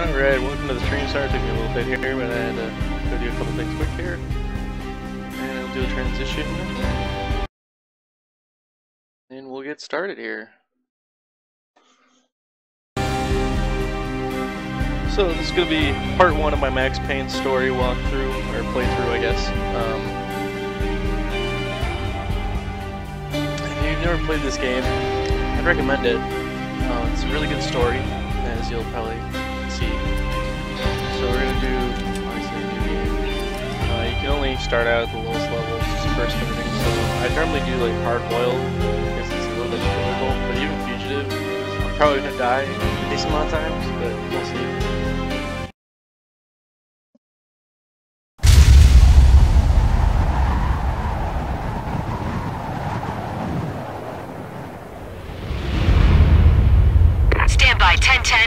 Alright, welcome to the stream. Sorry it took me a little bit here, but I had to go do a couple things quick here. And I'll do a transition. And we'll get started here. So this is going to be part 1 of my Max Payne story walkthrough, or playthrough I guess. If you've never played this game, I'd recommend it. It's a really good story, as you'll probably see. So we're going to do, obviously, a new game. You can only start out at the lowest level, just first everything. So I normally do like hard boiled, because it's a little bit difficult, but even fugitive, I'm probably going to die a decent amount of times, but we'll see.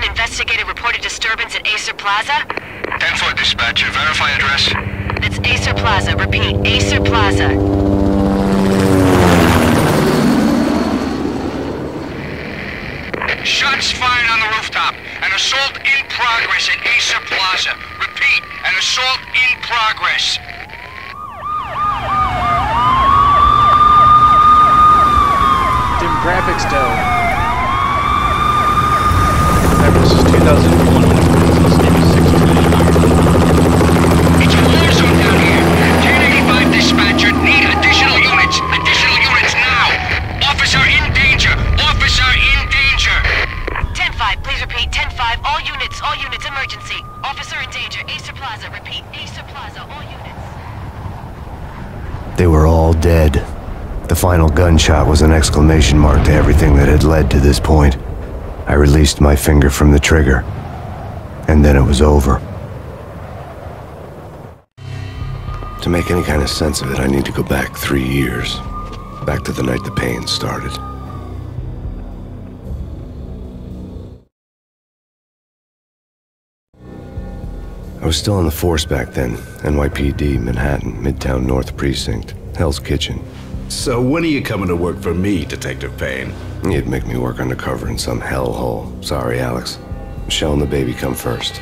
Investigated reported disturbance at Acer Plaza. 10-4 dispatcher, verify address. It's Acer Plaza, repeat, Acer Plaza. Shots fired on the rooftop. An assault in progress at Acer Plaza. Repeat, an assault in progress. Dim graphics down. This is 2001, so this game is 6 years. It's a war zone down here. 1085 dispatcher, need additional units. Additional units now. Officer in danger. Officer in danger. 10-5, please repeat. 10-5, all units, emergency. Officer in danger. Acer Plaza, repeat. Acer Plaza, all units. They were all dead. The final gunshot was an exclamation mark to everything that had led to this point. I released my finger from the trigger, and then it was over. To make any kind of sense of it, I need to go back 3 years. Back to the night the pain started. I was still on the force back then. NYPD, Manhattan, Midtown North Precinct, Hell's Kitchen. So when are you coming to work for me, Detective Payne? You'd make me work undercover in some hellhole. Sorry, Alex. Michelle and the baby come first.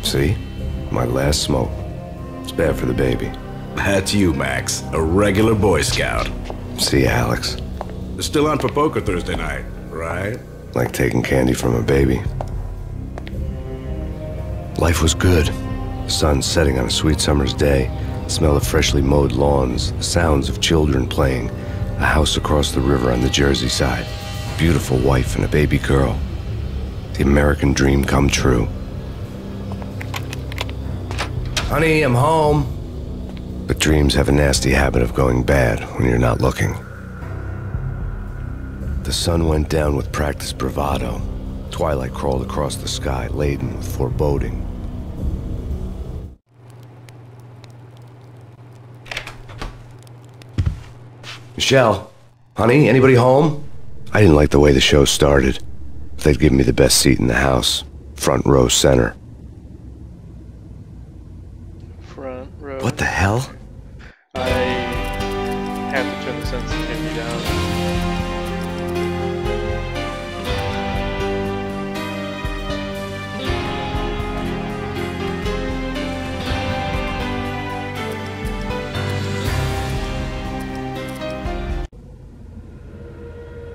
See? My last smoke. It's bad for the baby. That's you, Max. A regular Boy Scout. See, Alex. Still on for poker Thursday night, right? Like taking candy from a baby. Life was good. The sun setting on a sweet summer's day. The smell of freshly mowed lawns. The sounds of children playing. A house across the river on the Jersey side. Beautiful wife and a baby girl. The American dream come true. Honey, I'm home. But dreams have a nasty habit of going bad when you're not looking. The sun went down with practiced bravado. Twilight crawled across the sky, laden with foreboding. Michelle, honey, anybody home? I didn't like the way the show started. They'd given me the best seat in the house, front row center. Front row. What the hell? I have to turn the sensitivity down.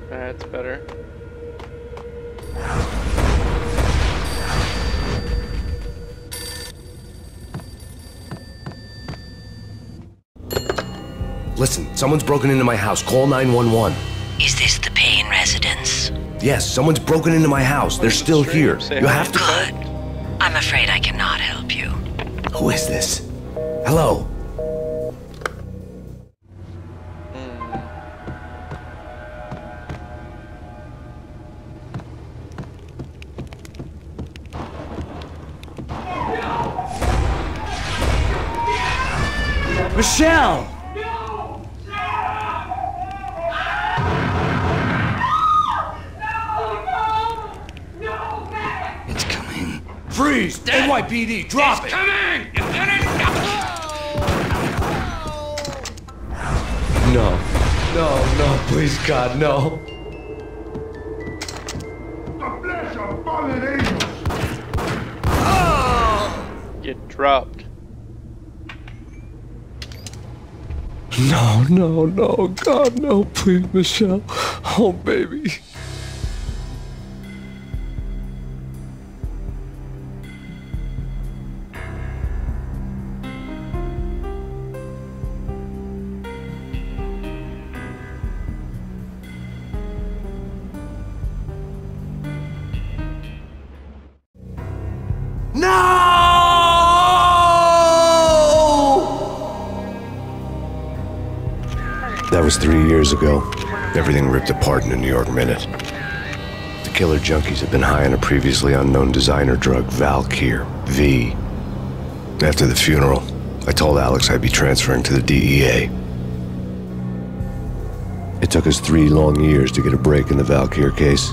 That's better. Listen, someone's broken into my house. Call 911. Is this the Payne residence? Yes, someone's broken into my house. They're still here. You have to... Good. I'm afraid I cannot help you. Who is this? Hello? Michelle! It's coming. Freeze! NYPD, drop it! Coming! No. No, please, God, no. The flesh of fallen angels Get dropped. No, no, no, God, no, please, Michelle. Oh, baby. That was 3 years ago. Everything ripped apart in a New York minute. The killer junkies had been high on a previously unknown designer drug, Valkyr, V. After the funeral, I told Alex I'd be transferring to the DEA. It took us 3 long years to get a break in the Valkyr case.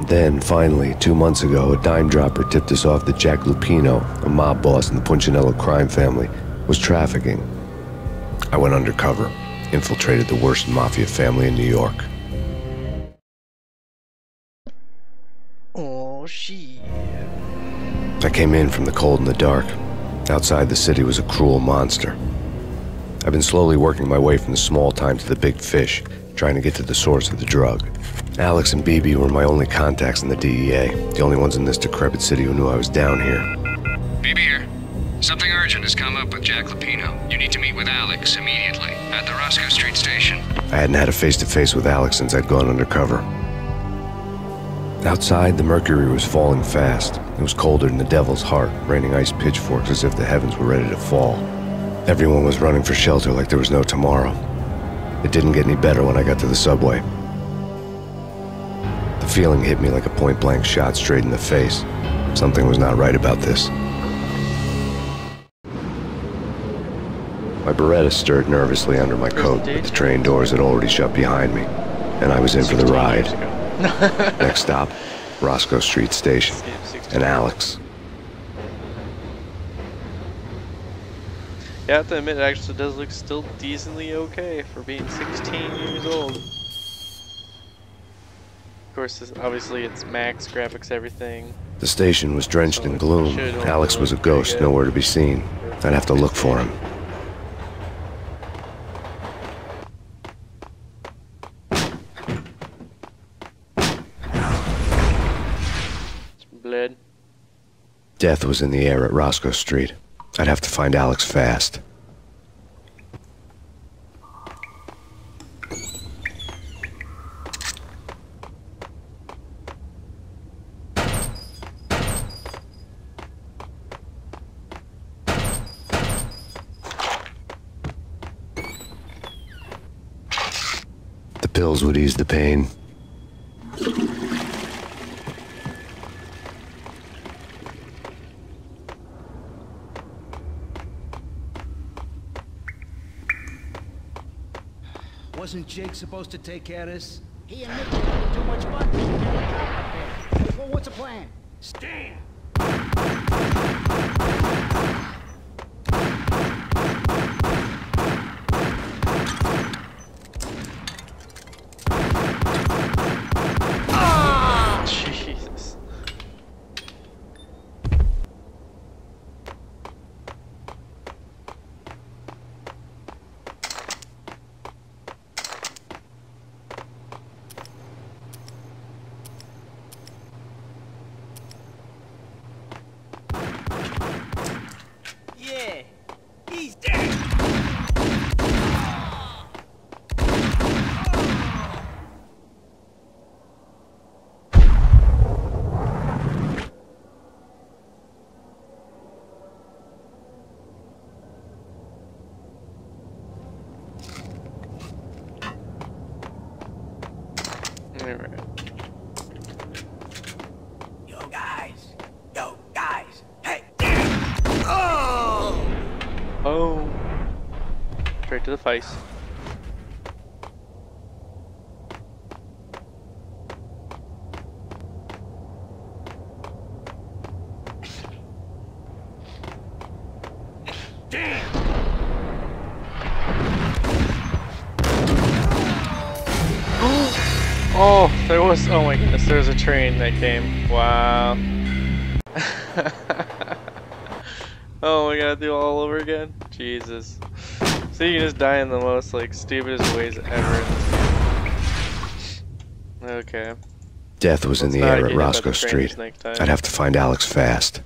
Then, finally, 2 months ago, a dime dropper tipped us off that Jack Lupino, a mob boss in the Punchinello crime family, was trafficking. I went undercover, infiltrated the worst mafia family in New York. Oh, shit. I came in from the cold and the dark. Outside the city was a cruel monster. I've been slowly working my way from the small time to the big fish, trying to get to the source of the drug. Alex and BB were my only contacts in the DEA, the only ones in this decrepit city who knew I was down here. BB here. Something urgent has come up with Jack Lupino. You need to meet with Alex immediately at the Roscoe Street station. I hadn't had a face-to-face with Alex since I'd gone undercover. Outside, the mercury was falling fast. It was colder than the devil's heart, raining ice pitchforks as if the heavens were ready to fall. Everyone was running for shelter like there was no tomorrow. It didn't get any better when I got to the subway. The feeling hit me like a point-blank shot straight in the face. Something was not right about this. My Beretta stirred nervously under my coat, but the train doors had already shut behind me, and I was in for the ride. Next stop, Roscoe Street Station, and Alex. Yeah, I have to admit, it actually does look still decently okay for being 16 years old. Of course, obviously it's max graphics, everything. The station was drenched in gloom. Alex was a ghost, nowhere to be seen. I'd have to look for him. Blood. Death was in the air at Roscoe Street. I'd have to find Alex fast. The pills would ease the pain. Wasn't Jake supposed to take care of this? He and Nick had too much fun. Well, what's the plan? Stand! Jesus. Yeah, he's dead! Alright. Yo guys, hey! Oh! Oh. Straight to the face. Oh, there was, oh my goodness, there was a train that came. Wow. Oh, we gotta do all over again? Jesus. So you can just die in the most like stupidest ways ever in this game. Okay. Death was in the air at Roscoe Street. I'd have to find Alex fast.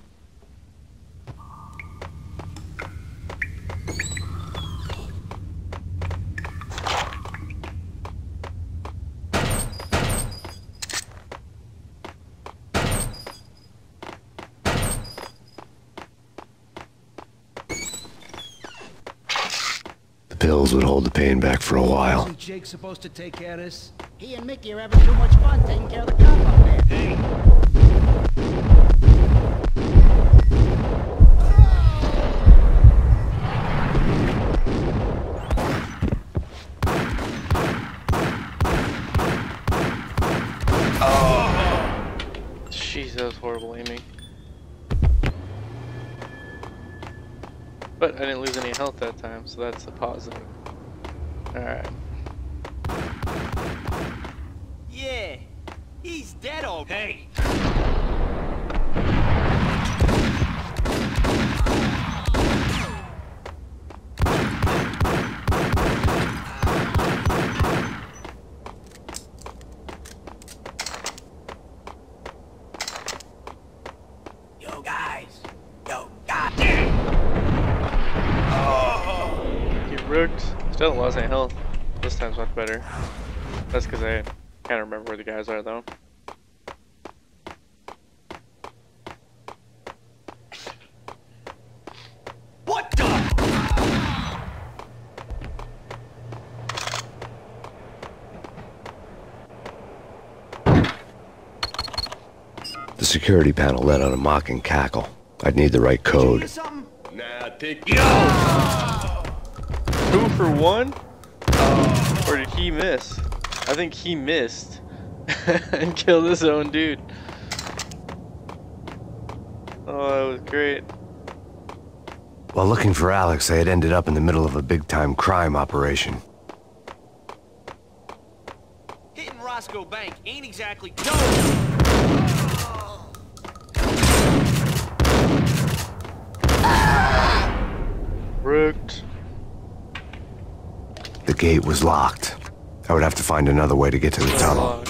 The pills would hold the pain back for a while. Isn't Jake supposed to take care of this? He and Mickey are having too much fun taking care of the cop up there. Hey. Jeez, that was horrible aiming. But I didn't lose any health that time, so that's a positive. Alright. Yeah, he's dead already. Yo, guys. Yo, He rooked. Still haven't lost any health. This time's much better. That's because I can't remember where the guys are though. What the? The security panel let out a mocking cackle. I'd need the right code. Nah, take 2 for 1? Or did he miss? I think he missed and killed his own dude. Oh, that was great. While looking for Alex, I had ended up in the middle of a big-time crime operation. Hitting Roscoe Bank ain't exactly Rooked. The gate was locked. I would have to find another way to get to the tunnel.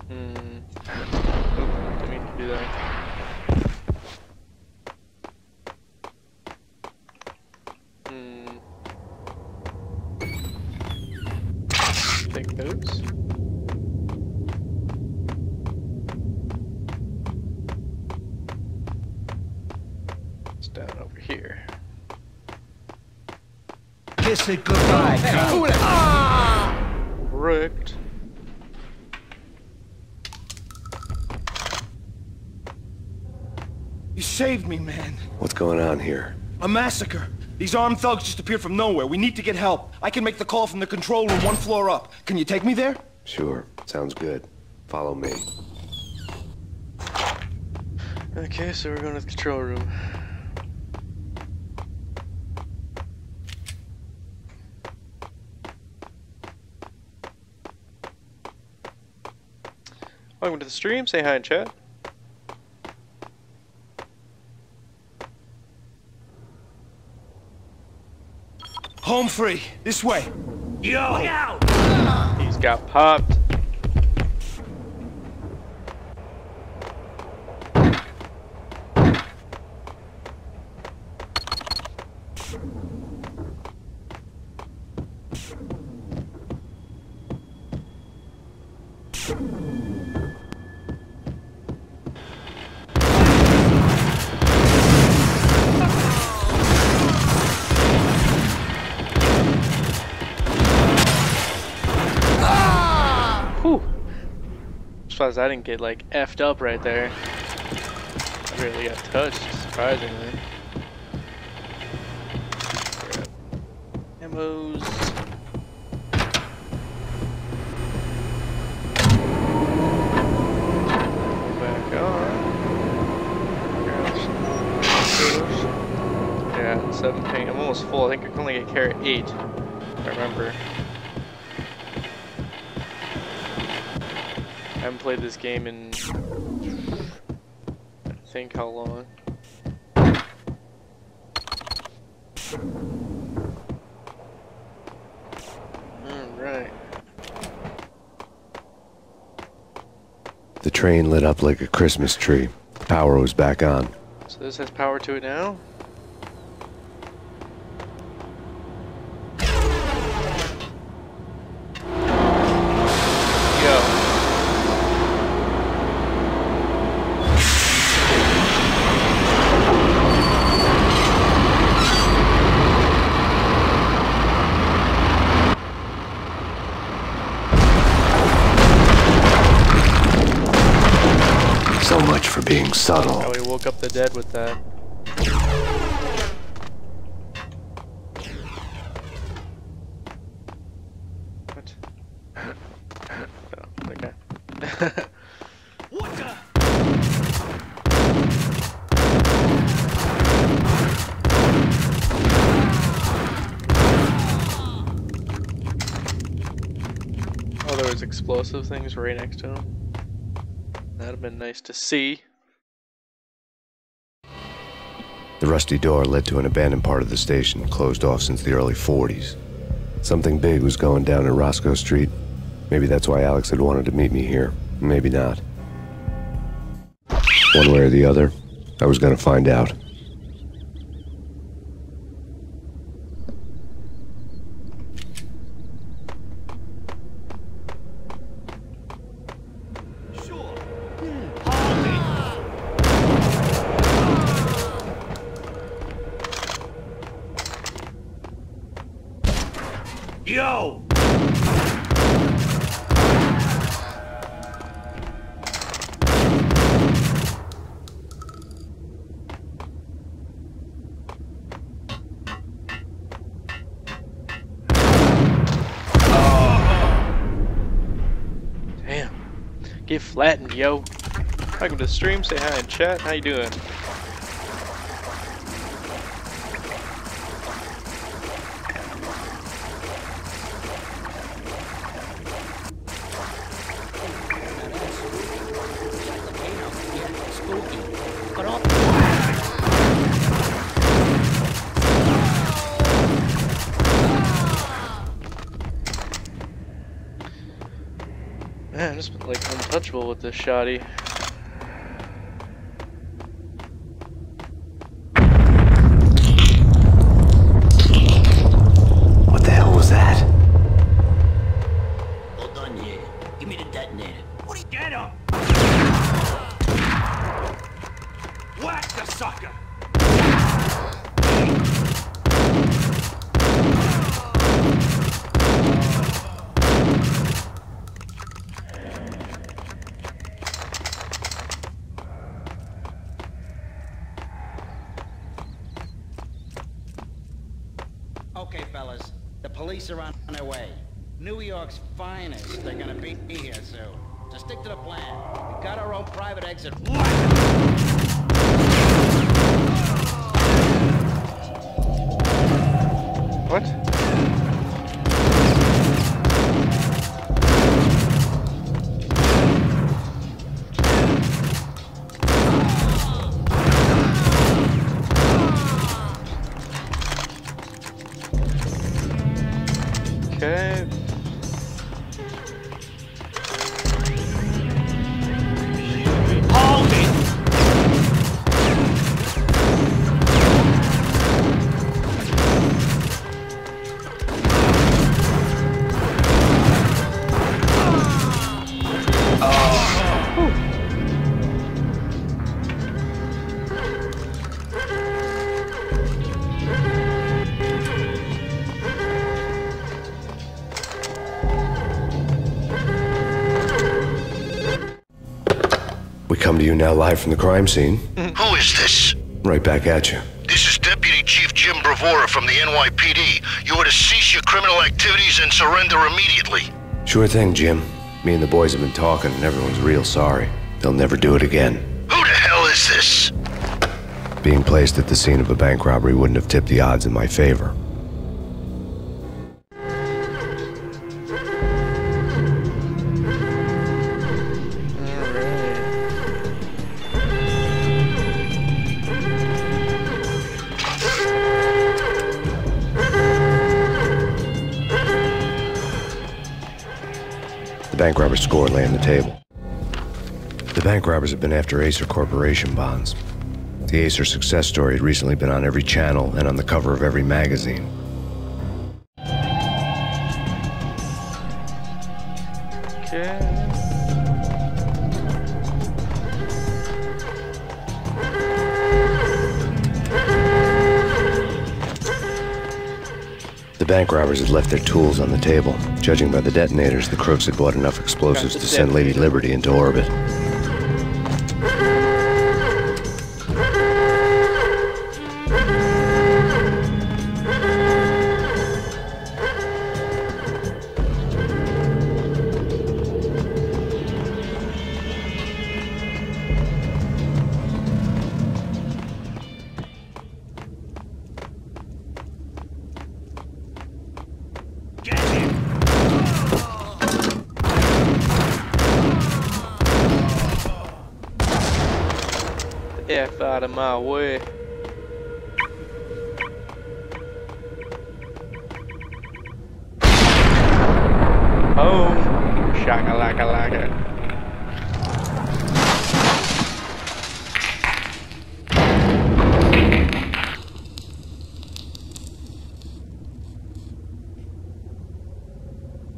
Didn't mean to do that. Take those. It's down over here. kiss it goodbye. Wrecked. You saved me, man. What's going on here? A massacre. These armed thugs just appeared from nowhere. We need to get help. I can make the call from the control room 1 floor up. Can you take me there? Sure. Sounds good. Follow me. Okay, so we're going to the control room. Welcome to the stream. Say hi in chat. Home free. This way. Yo! Look out! He's got popped. I didn't get like effed up right there. I really got touched, surprisingly. Ammos. Back on. Yeah, 7 Payne. I'm almost full. I think I can only get carry 8. If I remember. I haven't played this game in, I think, how long? The train lit up like a Christmas tree. Power was back on. So this has power to it now? So much for being subtle. Oh, we woke up the dead with that. What? Oh, okay. What the? Oh, there was explosive things right next to him. That'd have been nice to see. The rusty door led to an abandoned part of the station, closed off since the early 40s. Something big was going down at Roscoe Street. Maybe that's why Alex had wanted to meet me here. Maybe not. One way or the other, I was gonna find out. Yo! Damn. Get flattened, yo. Welcome to the stream. Say hi in chat. How you doing? Man, I'm just like untouchable with this shoddy. What the hell was that? Hold on here. Give me the detonator. What do you get him? Whack the sucker! Okay, fellas. The police are on their way. New York's finest. They're gonna be here soon. So stick to the plan. We got our own private exit. What? Okay. Hold it! We come to you now live from the crime scene. Who is this? Right back at you. This is Deputy Chief Jim Bravura from the NYPD. You are to cease your criminal activities and surrender immediately. Sure thing, Jim. Me and the boys have been talking and everyone's real sorry. They'll never do it again. Who the hell is this? Being placed at the scene of a bank robbery wouldn't have tipped the odds in my favor. The bank robber's score lay on the table. The bank robbers have been after Acer Corporation bonds. The Acer success story had recently been on every channel and on the cover of every magazine. Okay. The bank robbers had left their tools on the table. Judging by the detonators, the crooks had bought enough explosives to send Lady Liberty into orbit. F out of my way. Boom. Shaka-laka-laka.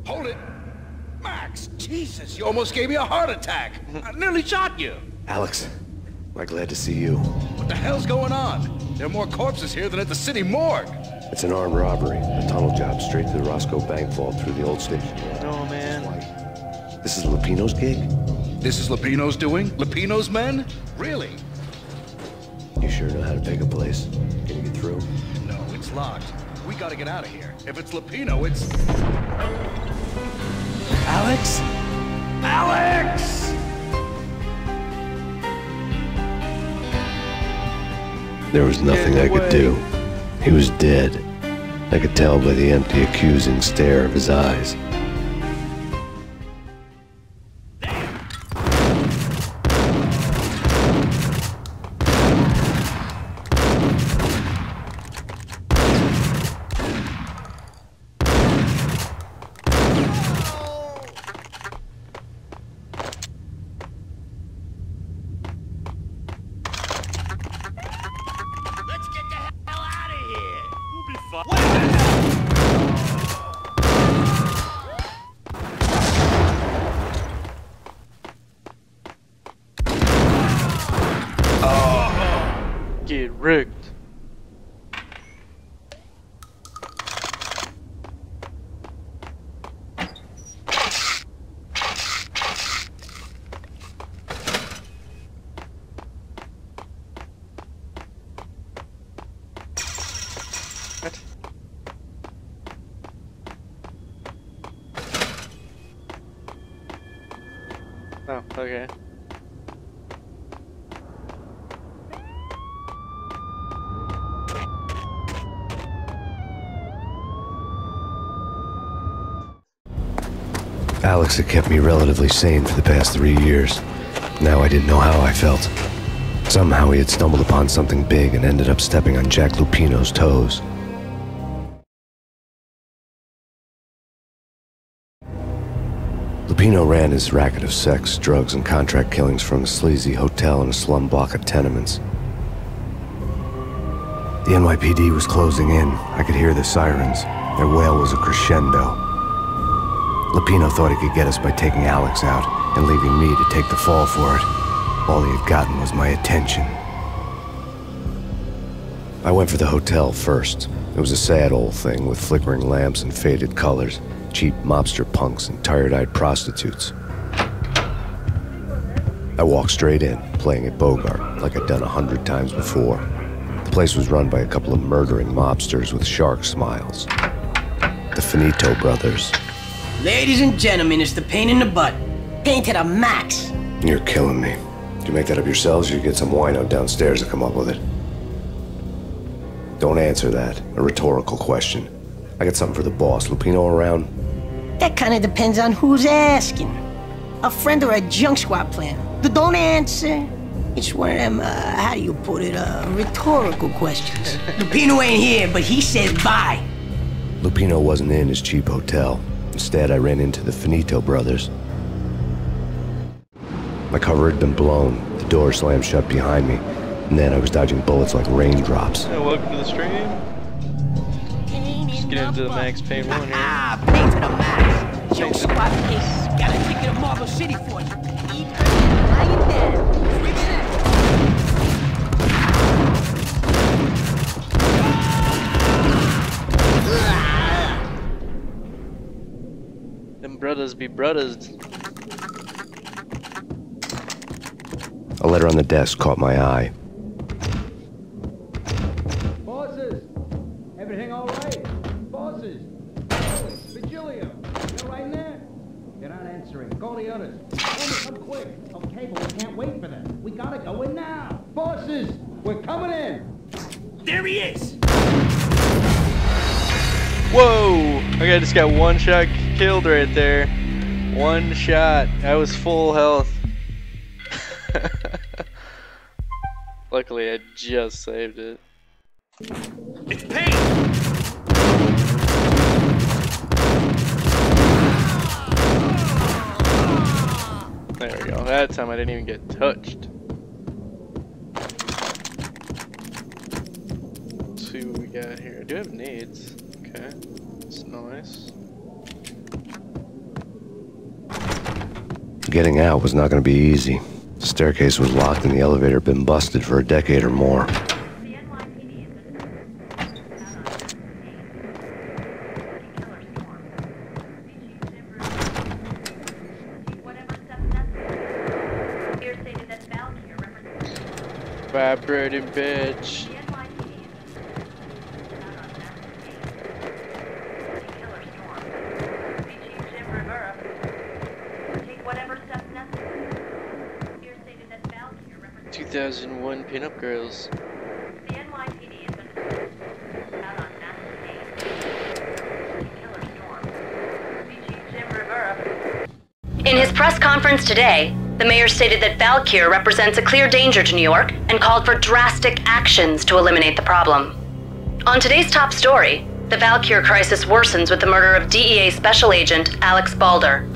Hold it! Max, Jesus, you almost gave me a heart attack. I nearly shot you. Alex, I'm glad to see you. What the hell's going on? There are more corpses here than at the city morgue. It's an armed robbery. A tunnel job straight to the Roscoe Bank vault through the old station. Oh man. This is Lupino's gig? This is Lupino's doing? Lupino's men? Really? You sure know how to pick a place? Can you get through? No, it's locked. We gotta get out of here. If it's Lupino, it's... Alex? Alex! There was nothing I could do. He was dead. I could tell by the empty, accusing stare of his eyes. Get rigged. What? Oh, okay. Alex had kept me relatively sane for the past 3 years. Now I didn't know how I felt. Somehow he had stumbled upon something big and ended up stepping on Jack Lupino's toes. Lupino ran his racket of sex, drugs, and contract killings from a sleazy hotel in a slum block of tenements. The NYPD was closing in. I could hear the sirens. Their wail was a crescendo. Lupino thought he could get us by taking Alex out and leaving me to take the fall for it. All he had gotten was my attention. I went for the hotel first. It was a sad old thing with flickering lamps and faded colors, cheap mobster punks and tired-eyed prostitutes. I walked straight in, playing at Bogart like I'd done 100 times before. The place was run by a couple of murdering mobsters with shark smiles. The Finito brothers. Ladies and gentlemen, it's the Payne in the butt. Payne to the max. You're killing me. Did you make that up yourselves or you get some wino downstairs to come up with it? Don't answer that. A rhetorical question. I got something for the boss. Lupino around? That kind of depends on who's asking. A friend or a junk squad plan. But don't answer. It's one of them, how do you put it, rhetorical questions. Lupino ain't here, but he says bye. Lupino wasn't in his cheap hotel. Instead, I ran into the Finito brothers. My cover had been blown. The door slammed shut behind me. And then I was dodging bullets like raindrops. Yeah, welcome to the stream. Just get into the Max Payne 1 here. Pay to the max. Joe Squad case. Got a ticket to Marble City for you. Eat her, lying dead. Them brothers be brothers. A letter on the desk caught my eye. Bosses! Everything all right? Bosses! Virgilio! You right in there? They're not answering. Call the others. Come quick. Okay, but we can't wait for them. We gotta go in now. Bosses! We're coming in! There he is! Whoa! Okay, I just got one shot killed right there. One shot. I was full health. Luckily, I just saved it. It's Payne! There we go. That time I didn't even get touched. Let's see what we got here. I do have nades. Okay. That's nice. Getting out was not going to be easy. The staircase was locked and the elevator had been busted for a decade or more. Vibrating bitch. ...2001 Pin-Up Girls. The NYPD has been out on massive killer storm. CG Jim Rivera. In his press conference today, the mayor stated that Valkyr represents a clear danger to New York and called for drastic actions to eliminate the problem. On today's top story, the Valkyr crisis worsens with the murder of DEA Special Agent Alex Balder.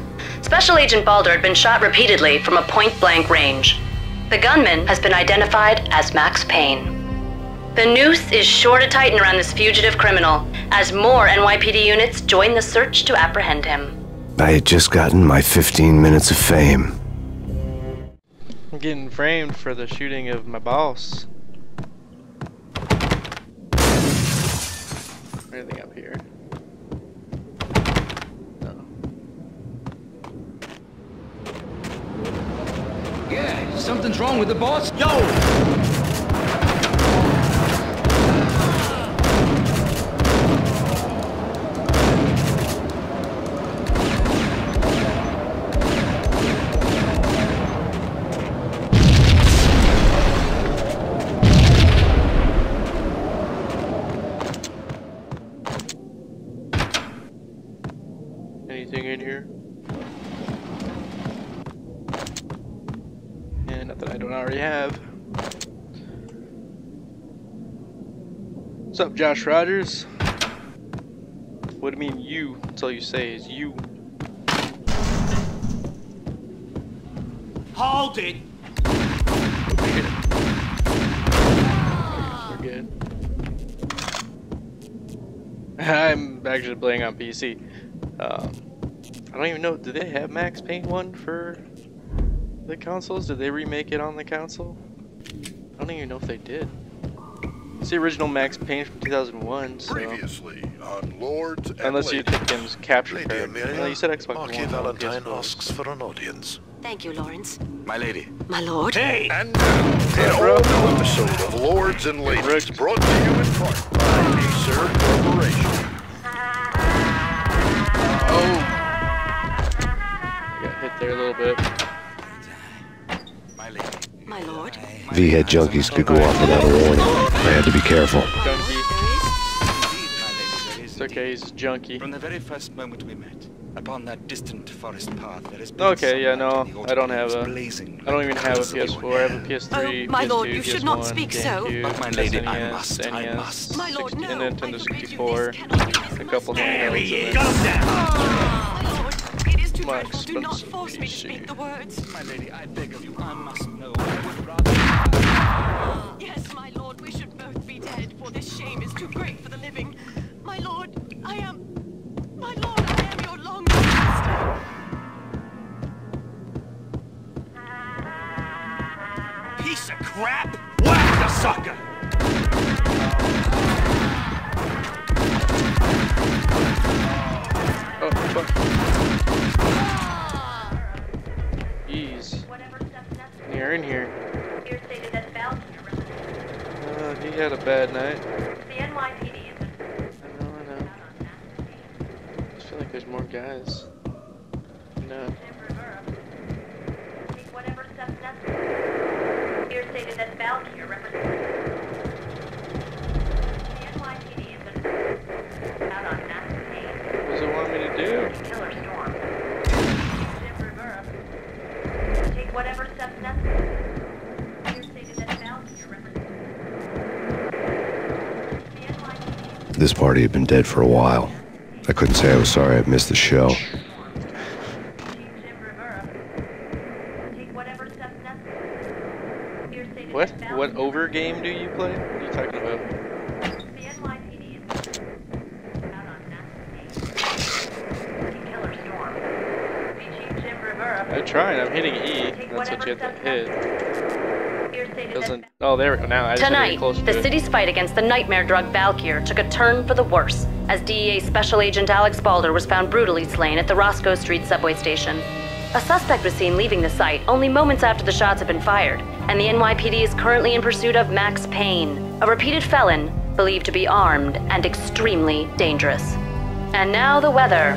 Special Agent Balder had been shot repeatedly from a point-blank range. The gunman has been identified as Max Payne. The noose is sure to tighten around this fugitive criminal as more NYPD units join the search to apprehend him. I had just gotten my 15 minutes of fame. I'm getting framed for the shooting of my boss. Anything up here? No. Yeah, something's wrong with the boss. Yo! Anything in here? Yeah, nothing I don't already have. What's up, Josh Rogers? What do you mean you? That's all you say is you. Hold it! We're good. I'm actually playing on PC. I don't even know, do they have Max Payne 1 for the consoles? Did they remake it on the console? I don't even know if they did. It's the original Max Payne from 2001, so... Previously on Lords and unless you take game's capture Lady card. Amelia, Well, you said Xbox Marquis One. Valentine asks for an audience. Thank you, Lawrence. My lady. My lord. Hey! And now, an all-new episode of Lords and Ladies, brought to you in part by Acer Corporation. Oh! I got hit there a little bit. My lady. My lord. V-head junkies could go off without a warning. I had to be careful. Junkie. There is It's okay, he's a junkie. From the very first moment we met, upon that distant forest path, there has been Okay, yeah, no, sunlight and the I don't autumn have leaves a... blazing I don't even have a like colors PS4, I have a PS3, Oh, my PS2, lord, you should not PS1, speak so. GameCube, But my lady, I SNES, must, I NES, must. My lord, no. and Nintendo I forbid you 64, this. Cannot do this. a couple There he handhelds, is! and Go then... down! My lord, it is too Come on, dreadful. Do not force me to speak the words. My lady, I beg of you, I must know. I would rather... Yes, my lord, we should both be dead, for this shame is too great for the living. My lord, I am your long master. Piece of crap! Whack the sucker! Oh, fuck. Jeez. You're in here. He had a bad night. I know. I just feel like there's more guys. No. What does it want me to do? Take whatever steps necessary. This party had been dead for a while. I couldn't say I was sorry I'd missed the show. What over game do you play? What are you talking about? I tried, I'm hitting E. That's what you have to hit. Doesn't. Oh, there we go. Now I just had to Tonight, get close to the it. city's fight against the nightmare drug Valkyr took a turn for the worse as DEA Special Agent Alex Balder was found brutally slain at the Roscoe Street subway station. A suspect was seen leaving the site only moments after the shots had been fired, and the NYPD is currently in pursuit of Max Payne, a repeated felon believed to be armed and extremely dangerous. And now the weather.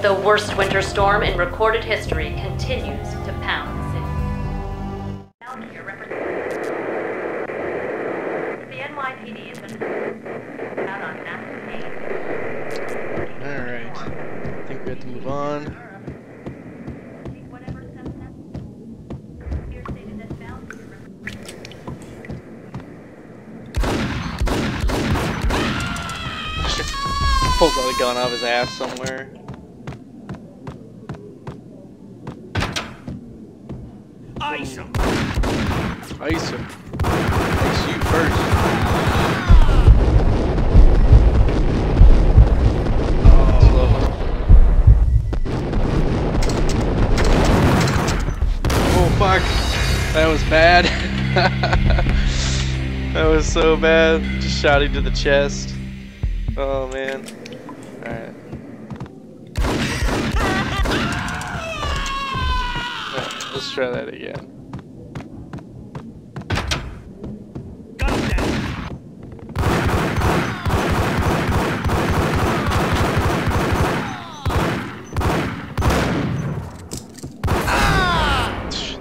The worst winter storm in recorded history continues to pound the city. Valkyr represents the NYPD has been out on Max Payne. Alright. I think we have to move on. Pulls out a gun off his ass somewhere. Ice him! Ice him. Ice you first. Oh fuck. That was bad. That was so bad. Just shot him to the chest. Oh man. Alright. Let's try that again.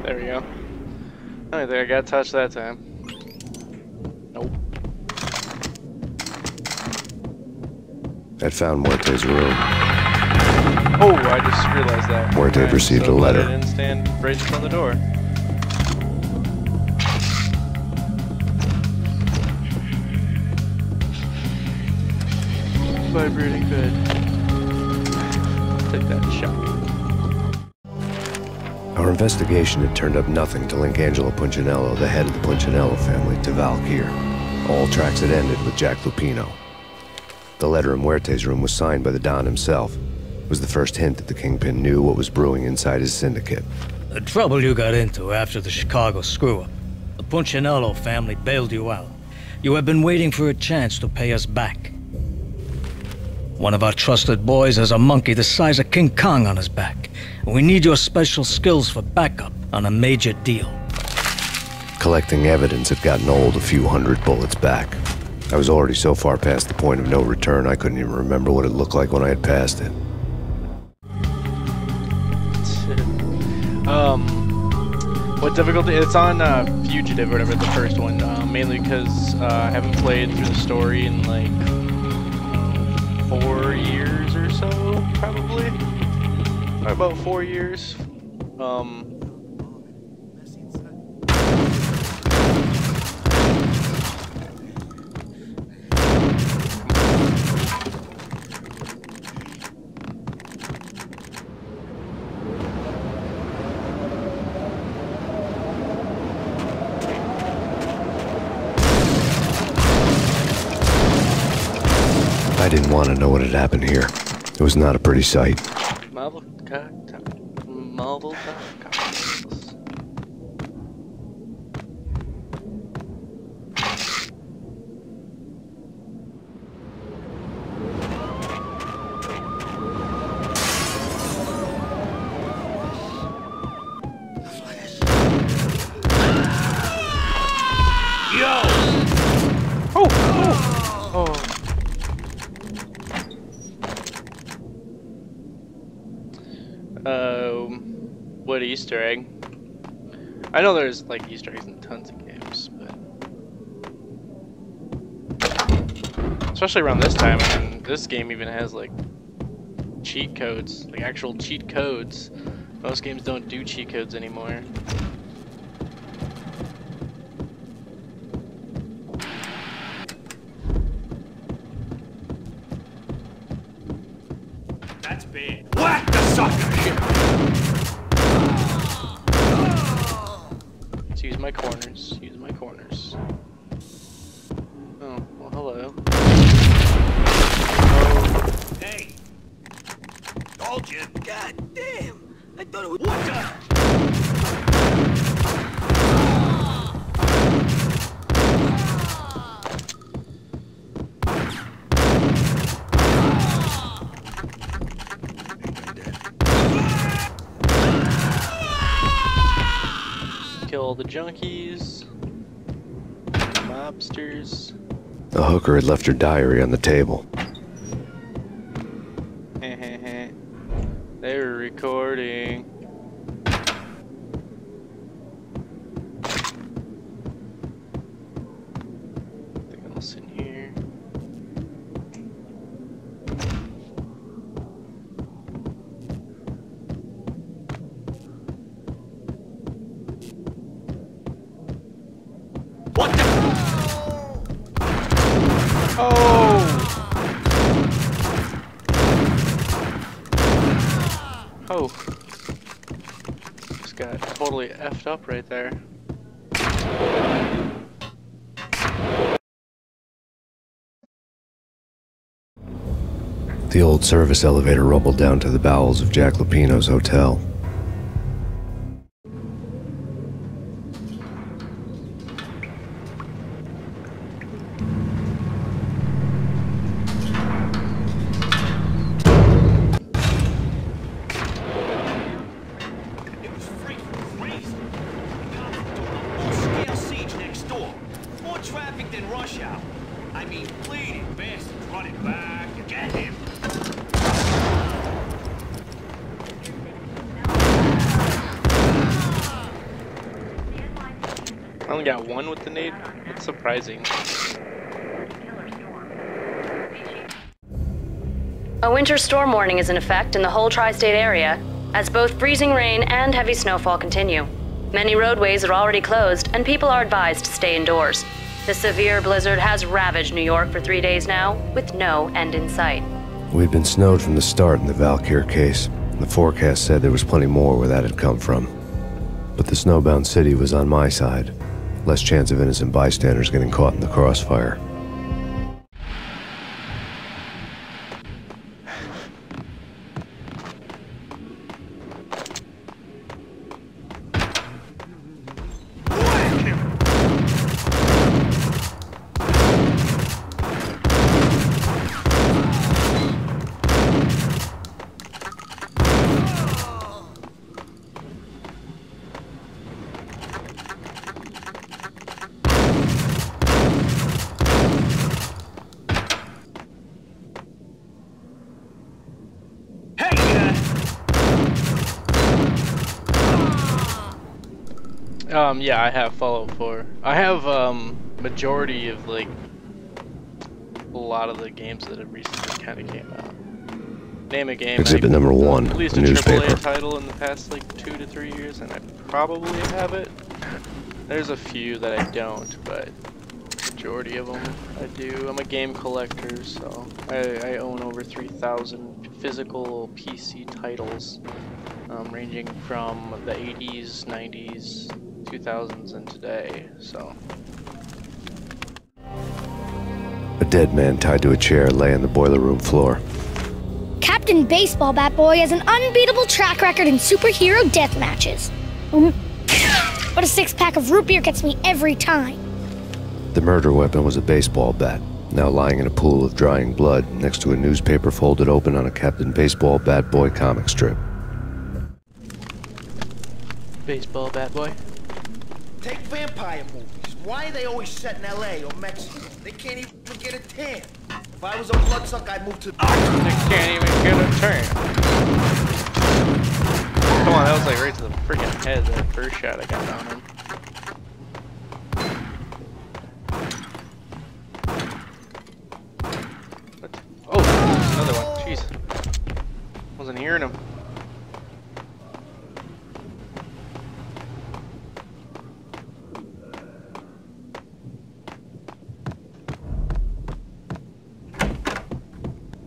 There we go. I don't think I got touched that time. Nope. I'd found Muerte's room. Oh, I just realized that. Muerte received a letter. I didn't stand right in front of the door. Vibrating good. Take that shot. Our investigation had turned up nothing to link Angelo Punchinello, the head of the Punchinello family, to Valkyr. All tracks had ended with Jack Lupino. The letter in Muerte's room was signed by the Don himself. It was the first hint that the Kingpin knew what was brewing inside his syndicate. The trouble you got into after the Chicago screw-up. The Punchinello family bailed you out. You have been waiting for a chance to pay us back. One of our trusted boys has a monkey the size of King Kong on his back. And we need your special skills for backup on a major deal. Collecting evidence had gotten old a few hundred bullets back. I was already so far past the point of no return, I couldn't even remember what it looked like when I had passed it. What difficulty? It's on Fugitive or whatever, the first one, mainly because I haven't played through the story in like 4 years or so, probably. Or about 4 years. I didn't want to know what had happened here. It was not a pretty sight. Marvel cocktails. What Easter egg? I know there's like Easter eggs in tons of games, but especially around this time, and this game even has like cheat codes, like actual cheat codes. Most games don't do cheat codes anymore. That's bad. Whack the sucker! Let's use my corners. Use my corners. Oh, well, hello. Oh. Hey! Told you. God damn! I thought it was. What the? Kill all the junkies, mobsters. The hooker had left her diary on the table. They were recording. Anything else in here? What the? Oh! Oh. This got totally effed up right there. The old service elevator rumbled down to the bowels of Jack Lupino's hotel. It was freaking crazy. Full-scale siege next door. More traffic than rush hour. I mean, bleeding bastards running back and get him. I only got one with the nade. It's surprising. A winter storm warning is in effect in the whole tri-state area, as both freezing rain and heavy snowfall continue. Many roadways are already closed, and people are advised to stay indoors. The severe blizzard has ravaged New York for 3 days now, with no end in sight. We'd been snowed from the start in the Valkyr case. The forecast said there was plenty more where that had come from. But the snowbound city was on my side. Less chance of innocent bystanders getting caught in the crossfire. Yeah, I have Fallout 4. I have majority of like a lot of the games that have recently kind of came out. Name a game. Exhibit number 1, at least a a newspaper. AAA title in the past like 2 to 3 years, and I probably have it. There's a few that I don't, but majority of them I do. I'm a game collector, so I own over 3,000 physical PC titles, ranging from the 80s, 90s, 2000s, and today. So A dead man tied to a chair lay on the boiler room floor. Captain Baseball Bat Boy has an unbeatable track record in superhero death matches. But a six-pack of root beer gets me every time. The murder weapon was a baseball bat, now lying in a pool of drying blood next to a newspaper folded open on a Captain Baseball Bat Boy comic strip. Baseball Bat Boy. Take vampire movies. Why are they always set in L.A. or Mexico? They can't even get a tan. If I was a bloodsucker, I'd move to... They can't even get a turn. Come on, that was like right to the freaking head, that first shot I got on him. What? Oh, another one. Jeez. Wasn't hearing him.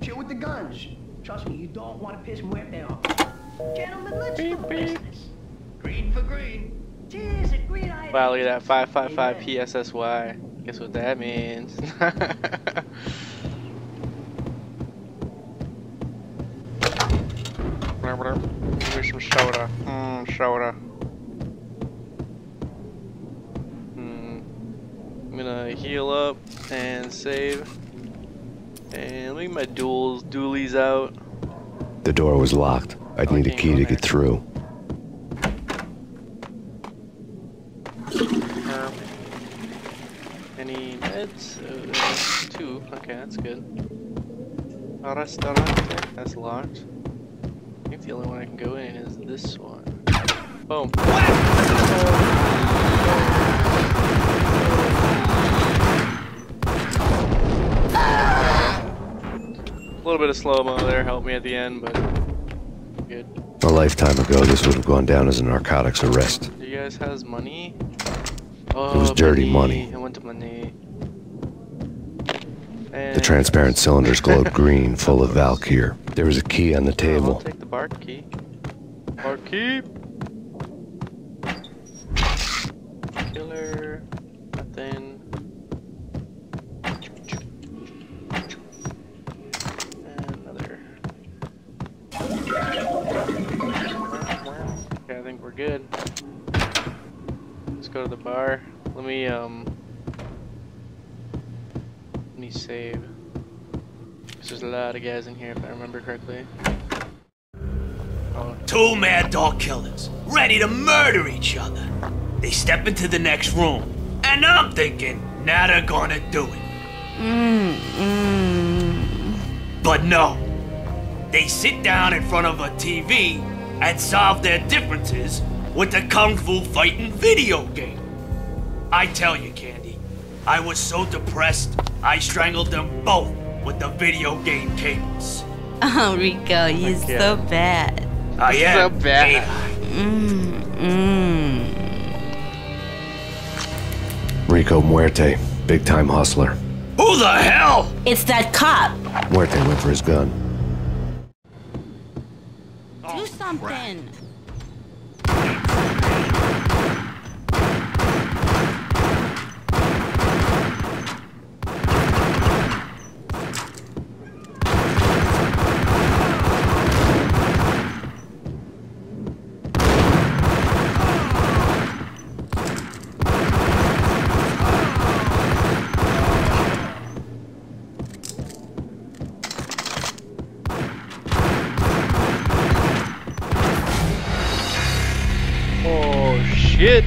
Chill with the guns. Trust me, you don't want to piss Muerte off. Gentlemen, let's do business. Green for green. Cheers, a green eye. Wow, look at that 555 PSSY. Guess what that means? Give me some soda. Soda. I'm gonna heal up and save. And leave my dualies out. The door was locked. I'd need a key to get through. Any meds? There's 2. Okay, that's good. Restaurante. That's locked. I think the only one I can go in is this one. Boom. A little bit of slow-mo there helped me at the end, but good. A lifetime ago, this would have gone down as a narcotics arrest. Do you guys have money? Oh, it was dirty money. I went to money. The transparent cylinders glowed green, full of Valkyr. There was a key on the table. I'll take the bar key. Bar key! Killer. Nothing. Okay, I think we're good. Let's go to the bar. Let me save. There's a lot of guys in here if I remember correctly. Oh. 2 mad dog killers, ready to murder each other. They step into the next room, and I'm thinking, now they're gonna do it. But no. They sit down in front of a TV and solve their differences with a kung fu fighting video game. I tell you, Candy, I was so depressed, I strangled them both with the video game cables. Oh, Rico, you're so bad. I am. So bad. Rico Muerte, big-time hustler. Who the hell? It's that cop. Muerte went for his gun. Do something. Shit.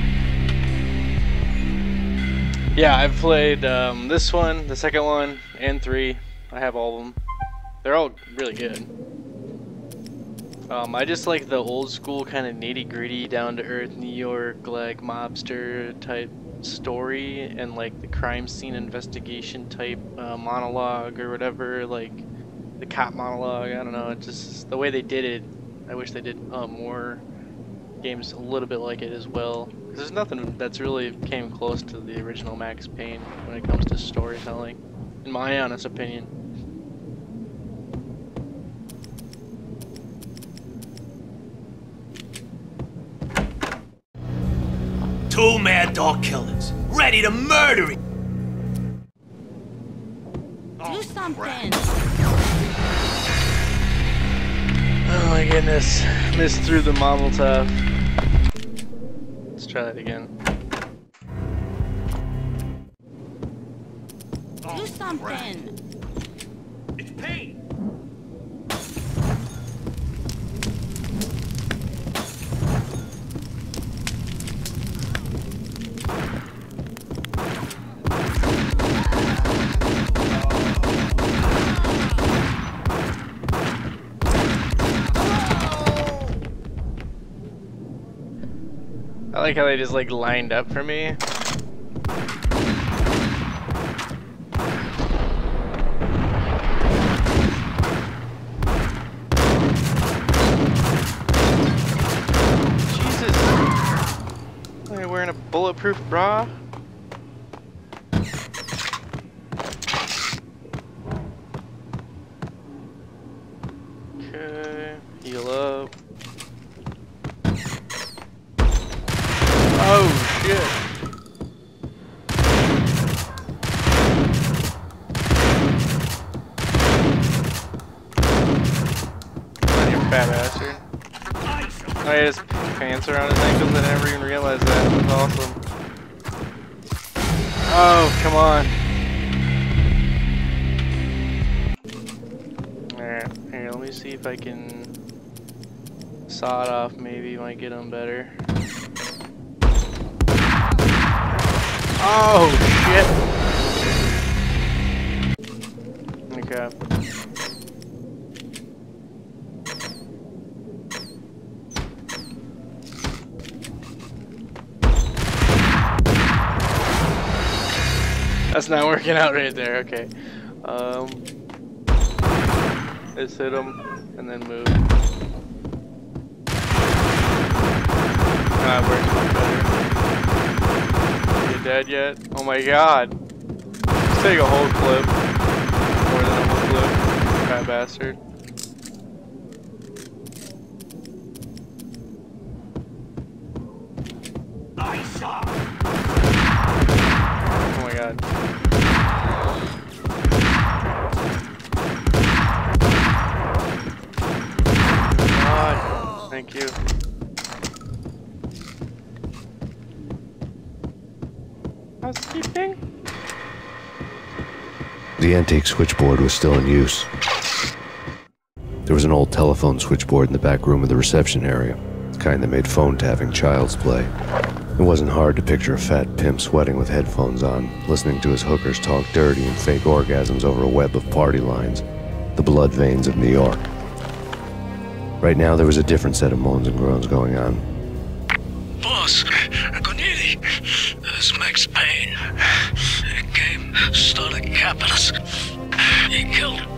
Yeah, I've played this one, the second one, and 3. I have all of them. They're all really good. I just like the old school kind of nitty-gritty, down-to-earth New York like mobster type story, and like the crime scene investigation type monologue or whatever, like the cop monologue. I don't know. It's just the way they did it. I wish they did more games a little bit like it as well. Because there's nothing that's really came close to the original Max Payne when it comes to storytelling, in my honest opinion. Two mad dog killers, ready to murder it. Do something. Oh my goodness. Missed through the Molotov. Let's try that again. Do something. It's Payne. I like how they just like lined up for me. Jesus! Are you wearing a bulletproof bra? Okay, heal up. Oh shit. Come on, you fat bastard. Oh, he has pants around his ankles. I never even realized that. That's awesome. Oh, come on. Alright, here, let me see if I can saw it off. Maybe might get him better. Oh shit! Okay. That's not working out right there. Okay. Just hit him and then move. That works much better. You dead yet? Oh my god. Let's take a whole clip. More than a whole clip. Fat bastard. Oh my god. God. Thank you. Housekeeping? The antique switchboard was still in use. There was an old telephone switchboard in the back room of the reception area, the kind that made phone tapping child's play. It wasn't hard to picture a fat pimp sweating with headphones on, listening to his hookers talk dirty and fake orgasms over a web of party lines, the blood veins of New York. Right now, there was a different set of moans and groans going on. Boss, Cornelia, this is Max Payne. He came, started capping us. He killed him.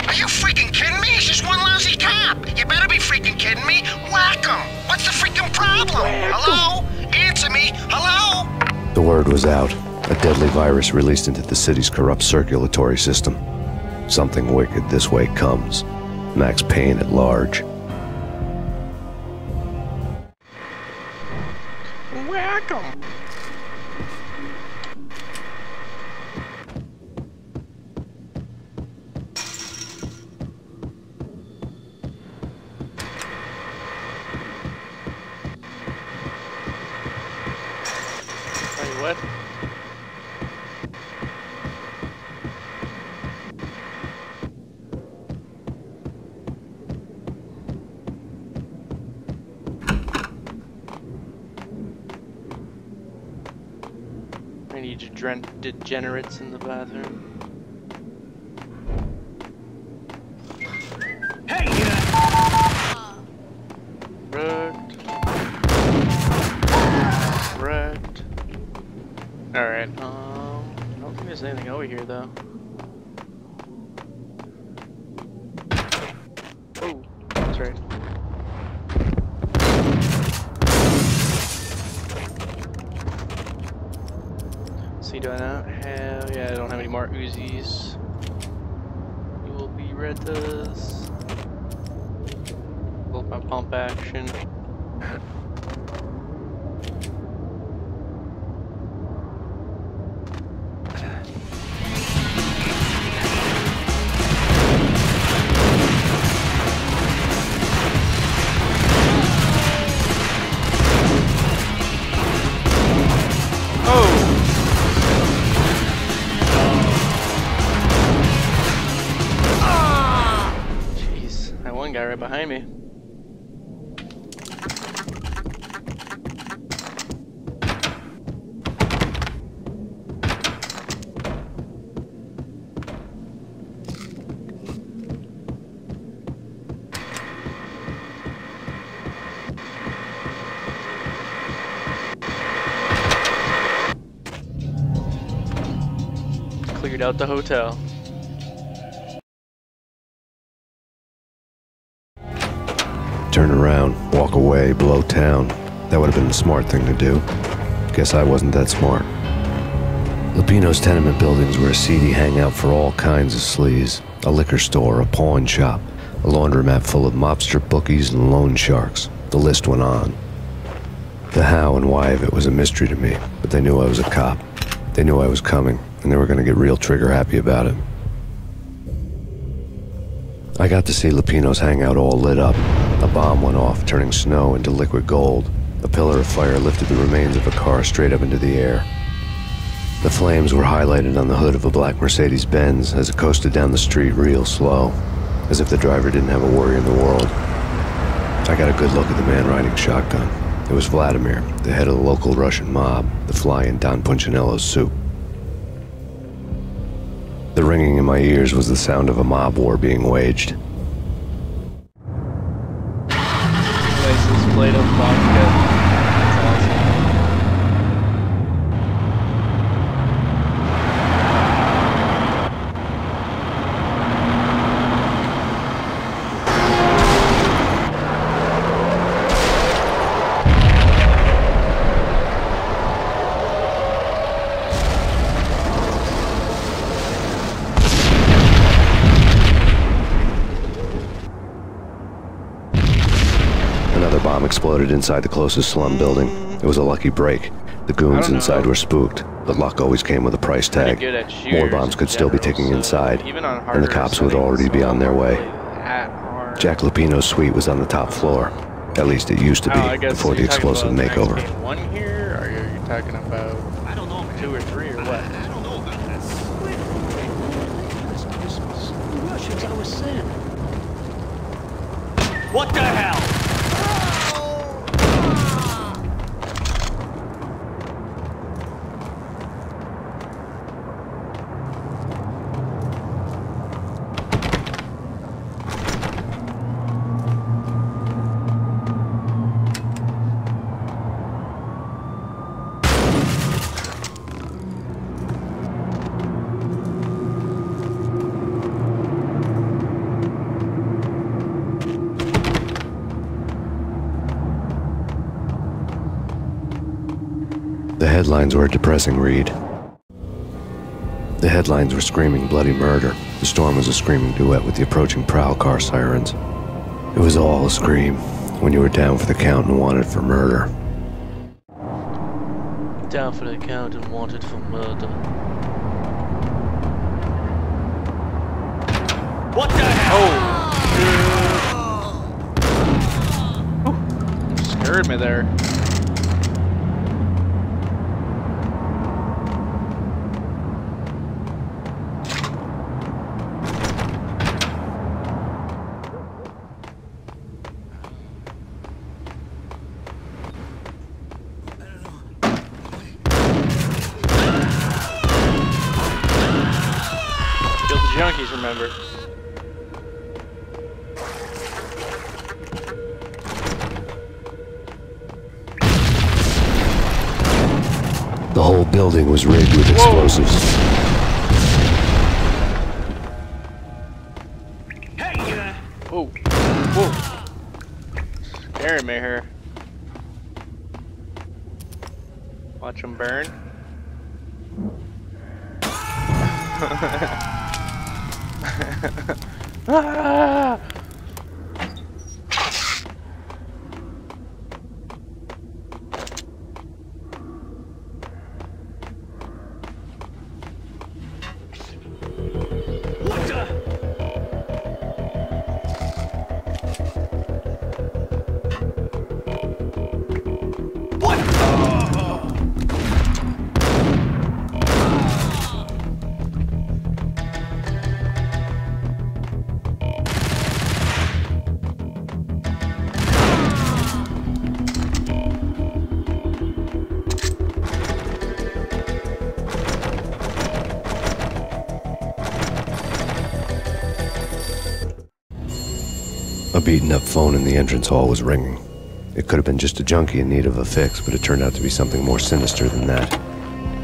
Are you freaking kidding me? He's just one lousy cop. You better be freaking kidding me. Whack him. What's the freaking problem? Hello? Answer me. Hello? The word was out. A deadly virus released into the city's corrupt circulatory system. Something wicked this way comes. Max Payne at large. Whack 'em. Wait, what? I need degenerates in the bathroom. Hey! Wrecked. Alright, I don't think there's anything over here though. Oh, that's right. See, do I not have... Yeah, I don't have any more Uzis. You will be Retas. Both my pump action. Got one guy right behind me. Cleared out the hotel. Turn around, walk away, blow town. That would have been the smart thing to do. Guess I wasn't that smart. Lupino's tenement buildings were a seedy hangout for all kinds of sleaze. A liquor store, a pawn shop, a laundromat full of mobster bookies and loan sharks. The list went on. The how and why of it was a mystery to me, but they knew I was a cop. They knew I was coming, and they were going to get real trigger happy about it. I got to see Lupino's hangout all lit up. A bomb went off, turning snow into liquid gold. A pillar of fire lifted the remains of a car straight up into the air. The flames were highlighted on the hood of a black Mercedes-Benz as it coasted down the street real slow, as if the driver didn't have a worry in the world. I got a good look at the man riding shotgun. It was Vladimir, the head of the local Russian mob, the fly in Don Punchinello's soup. The ringing in my ears was the sound of a mob war being waged. Nicest plate of vodka. That's awesome. Bomb exploded inside the closest slum building. It was a lucky break. The goons inside were spooked, but luck always came with a price tag. More bombs could still be ticking inside, and the cops would already be on their way. Jack Lupino's suite was on the top floor. At least it used to be, before the explosive makeover. One here, or are you talking about 2 or 3 or what? I don't know about this. Russians, I was saying. What the hell? The headlines were a depressing read. The headlines were screaming bloody murder. The storm was a screaming duet with the approaching prowl car sirens. It was all a scream when you were down for the count and wanted for murder. Down for the count and wanted for murder. What the hell? Oh, dude. Scared me there. Junkies, remember. The whole building was rigged with explosives. Hey! Whoa. Whoa. Scaring me here. Watch them burn. Ah! A beaten-up phone in the entrance hall was ringing. It could have been just a junkie in need of a fix, but it turned out to be something more sinister than that.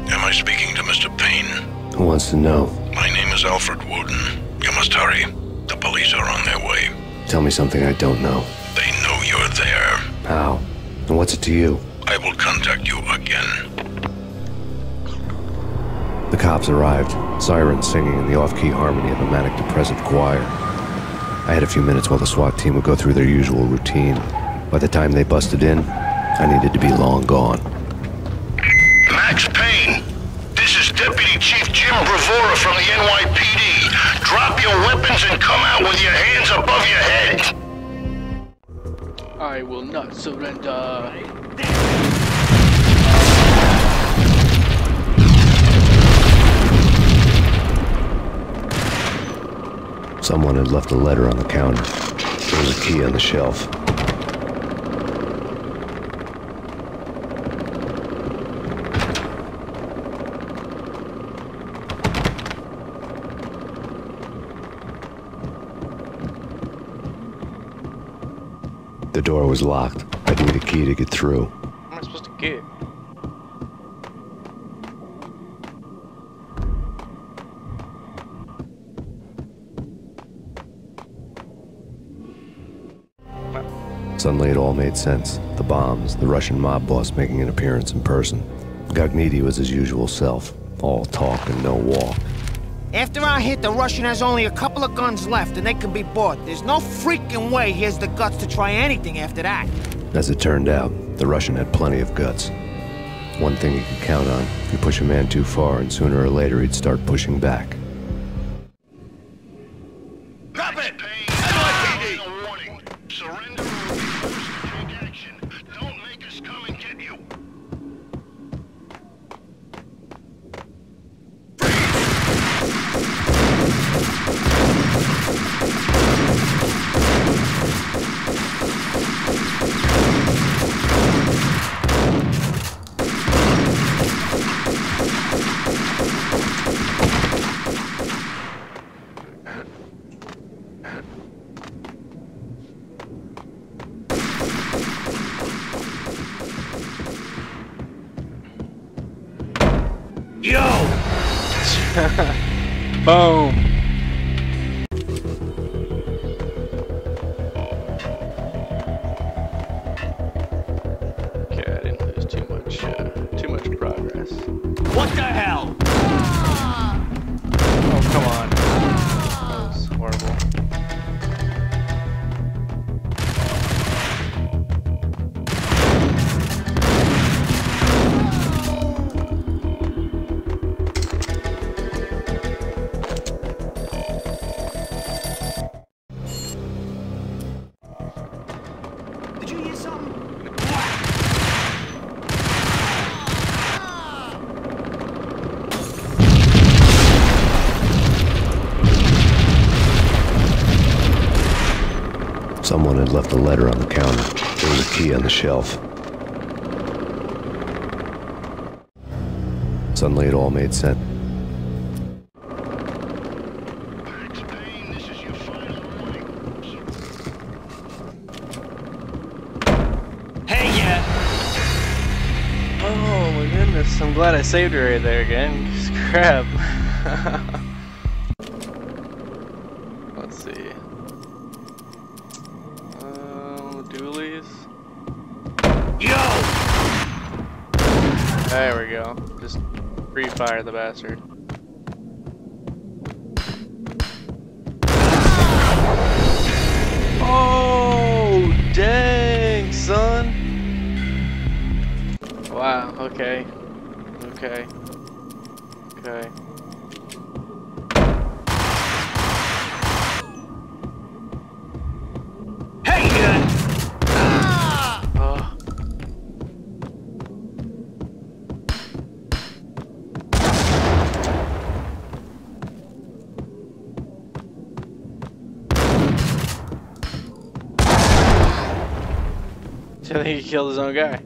Am I speaking to Mr. Payne? Who wants to know? My name is Alfred Wooden. You must hurry. The police are on their way. Tell me something I don't know. They know you're there. How? And what's it to you? I will contact you again. The cops arrived, sirens singing in the off-key harmony of a manic-depressive choir. I had a few minutes while the SWAT team would go through their usual routine. By the time they busted in, I needed to be long gone. Max Payne, this is Deputy Chief Jim Bravura from the NYPD. Drop your weapons and come out with your hands above your head. I will not surrender. Someone had left a letter on the counter. There was a key on the shelf. The door was locked. I'd need a key to get through. What am I supposed to get? Suddenly it all made sense. The bombs, the Russian mob boss making an appearance in person. Gagniti was his usual self. All talk and no walk. After our hit, the Russian has only a couple of guns left, and they can be bought. There's no freaking way he has the guts to try anything after that. As it turned out, the Russian had plenty of guts. One thing he could count on, you push a man too far and sooner or later he'd start pushing back. Drop it! NYPD! Warning. Surrender or we'll be forced to take action. Don't make us come and get you. Yo! Boom! Okay, I didn't lose too much progress. What the hell? Oh, come on. That was horrible. Did you hear something? Someone had left a letter on the counter. There was a key on the shelf. Suddenly it all made sense. Max Payne, this is your final warning. Hey, yeah! Oh my goodness, I'm glad I saved her right there again. 'Cause crap. Let's see. Dualies. Yo! There we go. Just free fire the bastard. Oh, dang, son. Wow, okay. Okay. Okay. Hey, yeah! Oh. I think he killed his own guy.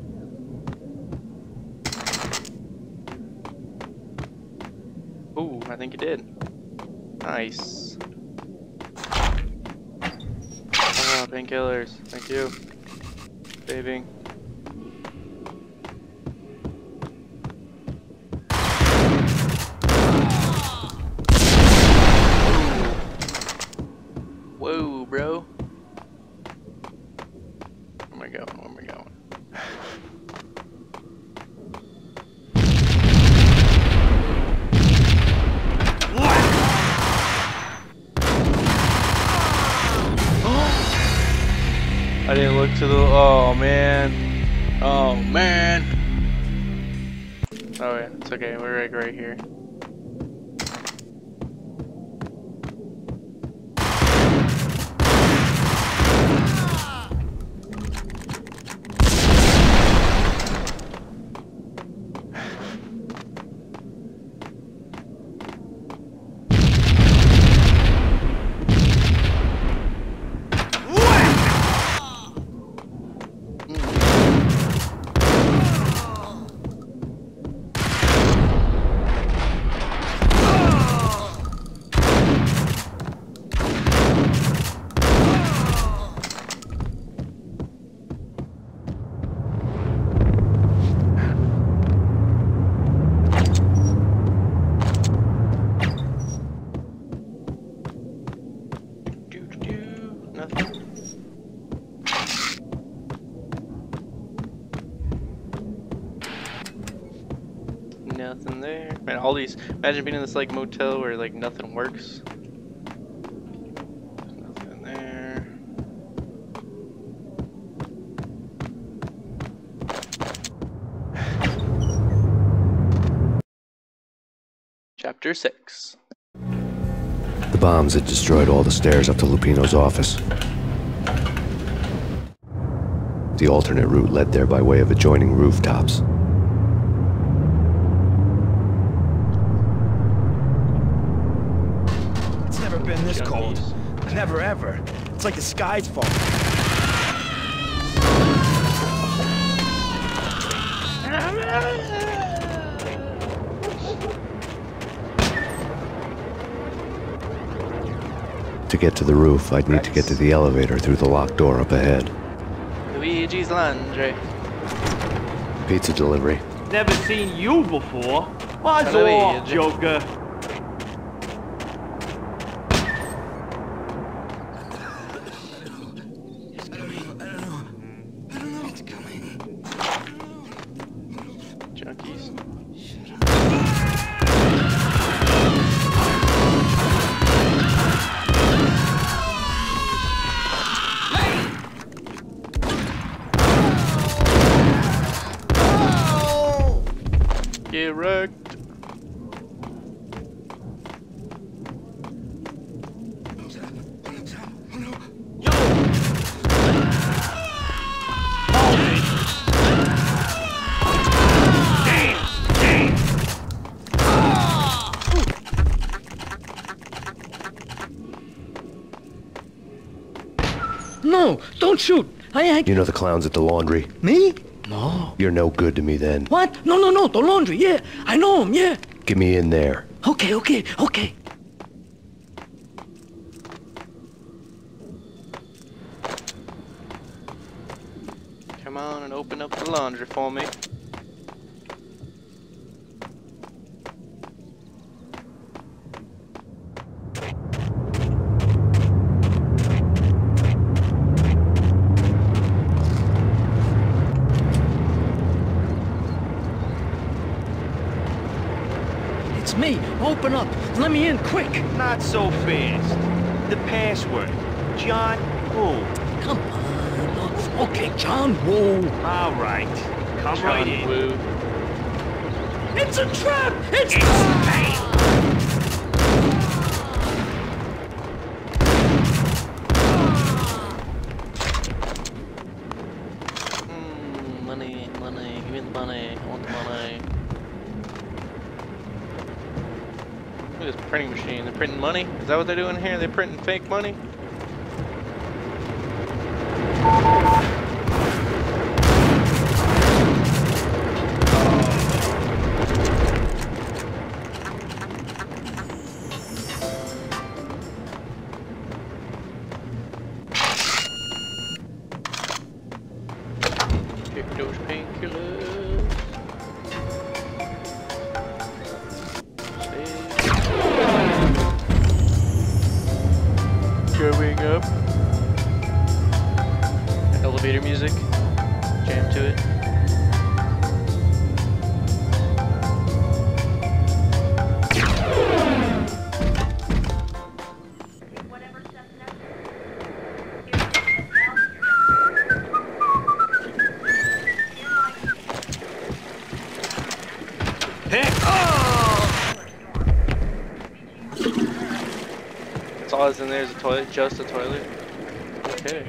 Ooh, I think he did. Nice. Oh, painkillers. Thank you. Saving. Whoa, bro. Where am I going? Where am I going? I didn't look to the. Oh man. Oh man. Oh yeah, it's okay. We're like right here. Nothing there. Man, all these. Imagine being in this like motel where like nothing works. There's nothing there. Chapter 6. The bombs had destroyed all the stairs up to Lupino's office. The alternate route led there by way of adjoining rooftops. It's never been this cold. Never ever. It's like the sky's falling. To get to the roof, I'd need to get to the elevator through the locked door up ahead. Luigi's Laundry. Pizza delivery. Never seen you before. What's Hello, all, Joker? Junkies. Get wrecked. No, don't shoot. You know the clowns at the laundry? Me? No. You're no good to me then. What? No, the laundry, yeah. I know him, yeah. Get me in there. Okay. Come on and open up the laundry for me. It's me. Open up. Let me in, quick. Not so fast. The password. John Woo. Come on. Okay, John Woo. All right. Come right in. Woo. It's a trap! It's Payne. Money. Give me the money. I want the money. Look at this printing machine. They're printing money? Is that what they're doing here? They're printing fake money? elevator music. Jam to it. That's all that's in there is a toilet, just a toilet. Okay.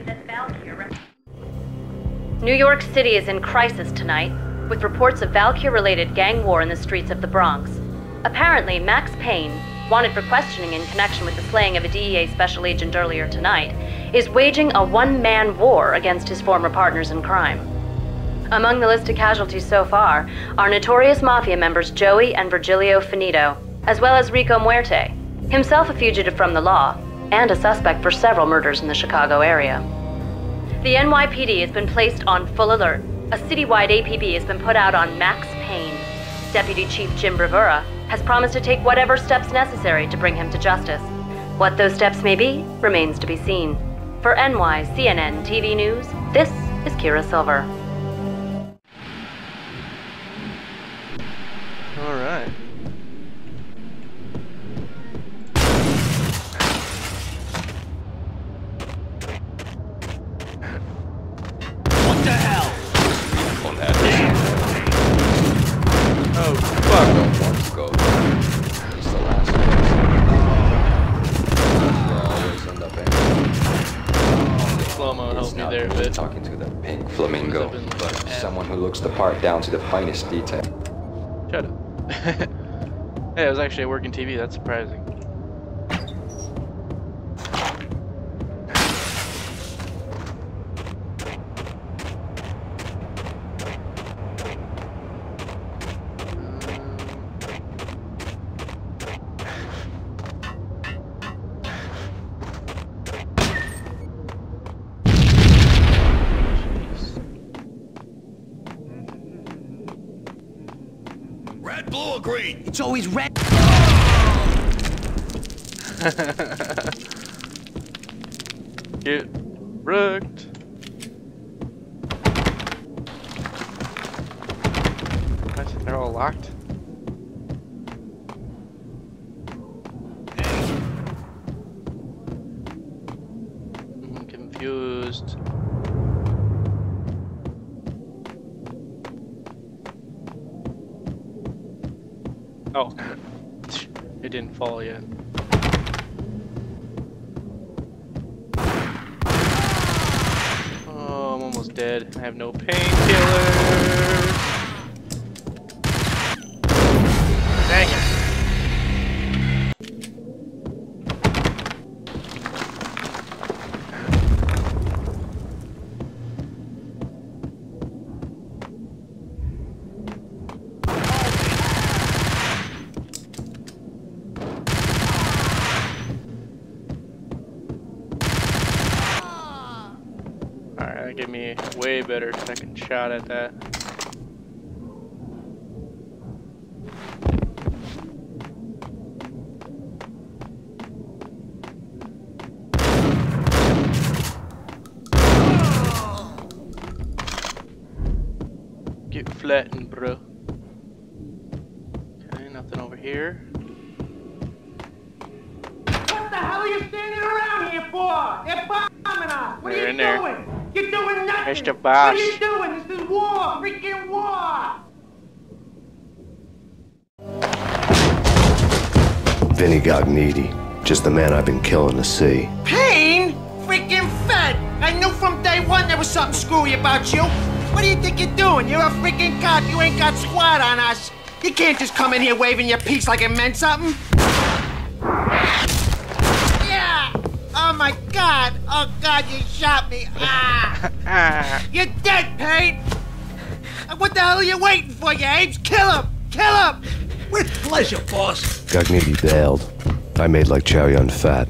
New York City is in crisis tonight, with reports of Valkyr-related gang war in the streets of the Bronx. Apparently, Max Payne, wanted for questioning in connection with the slaying of a DEA special agent earlier tonight, is waging a one-man war against his former partners in crime. Among the list of casualties so far are notorious mafia members Joey and Virgilio Finito, as well as Rico Muerte, himself a fugitive from the law, and a suspect for several murders in the Chicago area. The NYPD has been placed on full alert. A citywide APB has been put out on Max Payne. Deputy Chief Jim Bravura has promised to take whatever steps necessary to bring him to justice. What those steps may be remains to be seen. For NYCNN TV News, this is Kira Silver. Alright. What the hell? On that. Oh, fuck. I don't want to go. It's the last one. We'll always end up in. Slow-mo helped me there a bit. Talking to the pink flamingo, but someone who looks the part down to the finest detail. Shut up. Hey, it was actually a working TV, that's surprising. Red, blue, or green? It's always red. Get wrecked. What? They're all locked? I'm confused. Oh, it didn't fall yet. Oh, I'm almost dead. I have no painkillers. Dang it. Alright, that gave me a way better second shot at that. Get flattened, bro. Okay, nothing over here. What the hell are you standing around here for? They're bombing us. What are you doing? You're doing nothing. Mr. Boss. What are you doing? This is war. Freaking war. Vinny Gognitti, just the man I've been killing to see. Payne? Freaking fed. I knew from day one there was something screwy about you. What do you think you're doing? You're a freaking cop. You ain't got squat on us. You can't just come in here waving your piece like it meant something. Yeah. Oh my God. Oh God, you shot me. Ah. You're dead, Payne. What the hell are you waiting for, you apes? Kill him. Kill him. With pleasure, boss. Gognitti bailed. I made like Chow Yun Fat.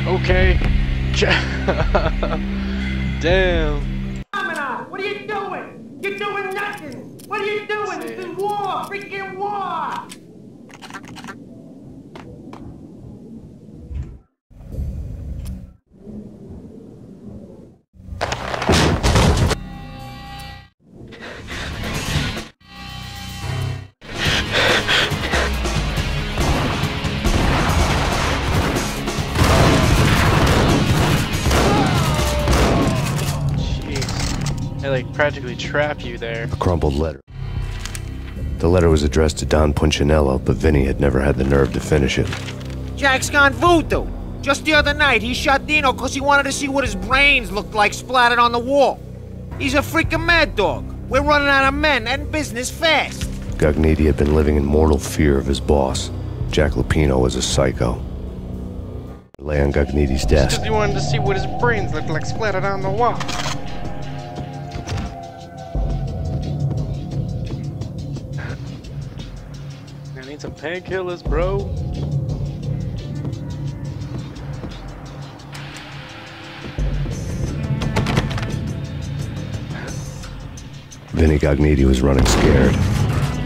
Okay. Damn. What are you doing? You're doing nothing. What are you doing? doing? It's in war! Freaking war! They like practically trap you there. A crumpled letter. The letter was addressed to Don Punchinello, but Vinny had never had the nerve to finish it. Jack's gone voodoo. Just the other night, he shot Dino because he wanted to see what his brains looked like splattered on the wall. He's a freaking mad dog. We're running out of men and business fast. Gognitti had been living in mortal fear of his boss. Jack Lupino was a psycho. He lay on Gognitti's desk. Because he wanted to see what his brains looked like splattered on the wall. I need some painkillers, bro. Vinny Gognitti was running scared.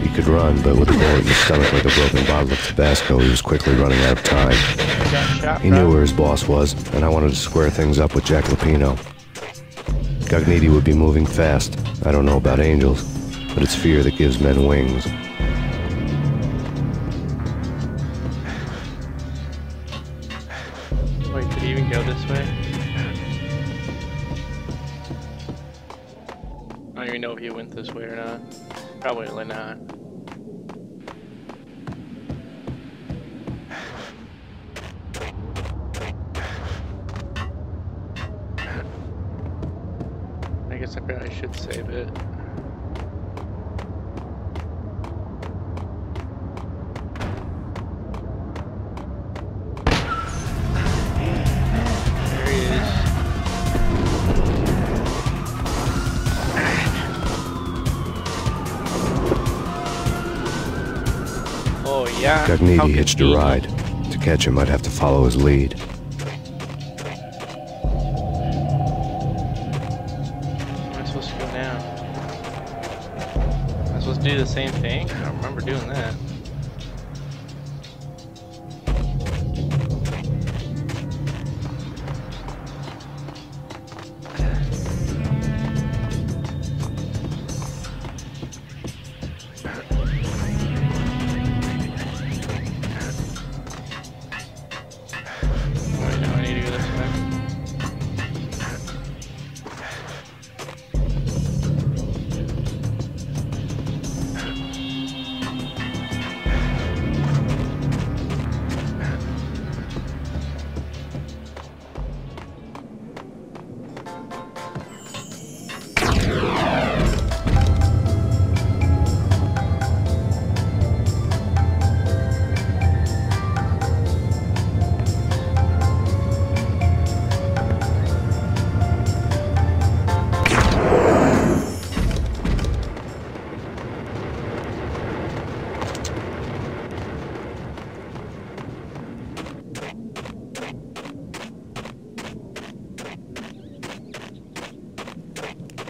He could run, but with a bullet in his stomach like a broken bottle of Tabasco, he was quickly running out of time. He knew where his boss was, and I wanted to square things up with Jack Lupino. Gognitti would be moving fast. I don't know about angels, but it's fear that gives men wings. Wait, did he even go this way? I don't even know if he went this way or not. Probably not. I guess I probably should save it. Yeah. Gognitti hitched a ride. To catch him, I'd have to follow his lead. Where am I supposed to go now? Am I supposed to do the same thing? I don't remember doing that.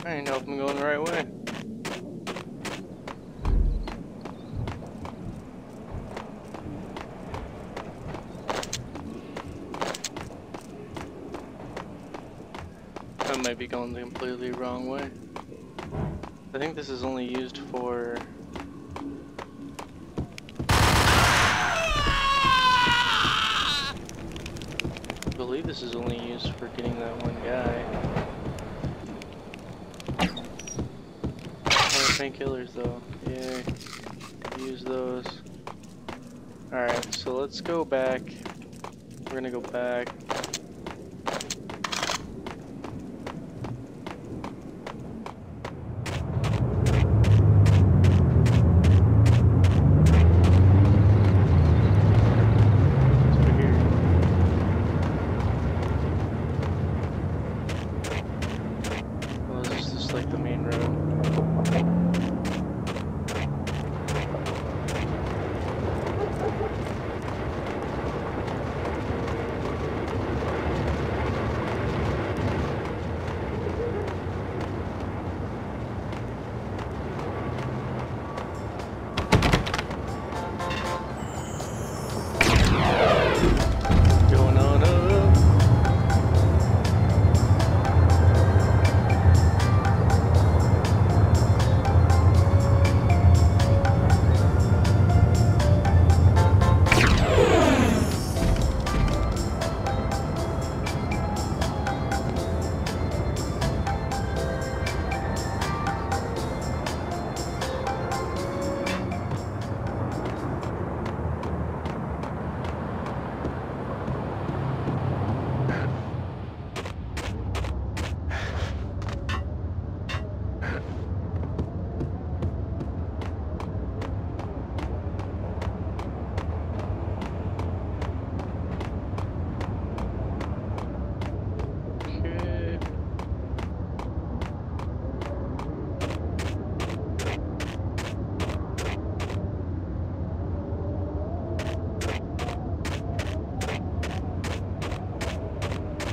I don't know if I'm going the right way. I might be going the completely wrong way. I think this is only used for... I believe this is only used for getting that one guy. Painkillers though, yeah, use those. Alright, so let's go back. We're gonna go back.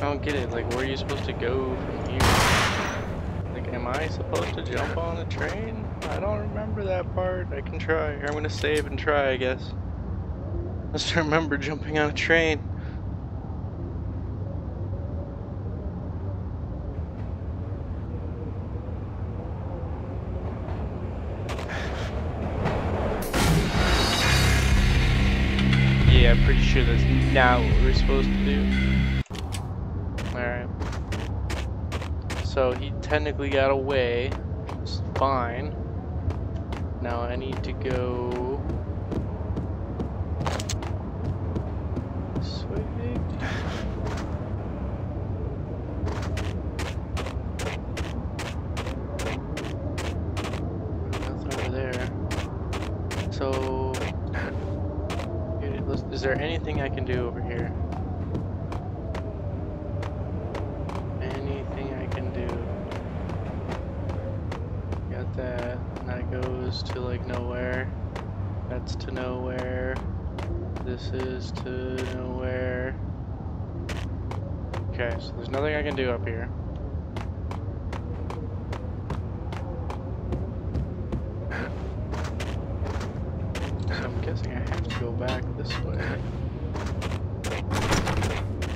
don't get it. Like, where are you supposed to go from here? Like, am I supposed to jump on a train? I don't remember that part. I can try. I'm gonna save and try, I guess. Let's remember jumping on a train. Yeah, I'm pretty sure that's not what we're supposed to do. Alright. So he technically got away, which is fine. Now I need to go this way. Nothing over there. So is there anything I can do over here? Anything I can do? Got that. And that goes to like nowhere. That's to nowhere. This is to nowhere. Okay, so there's nothing I can do up here. So I'm guessing I have to go back this way.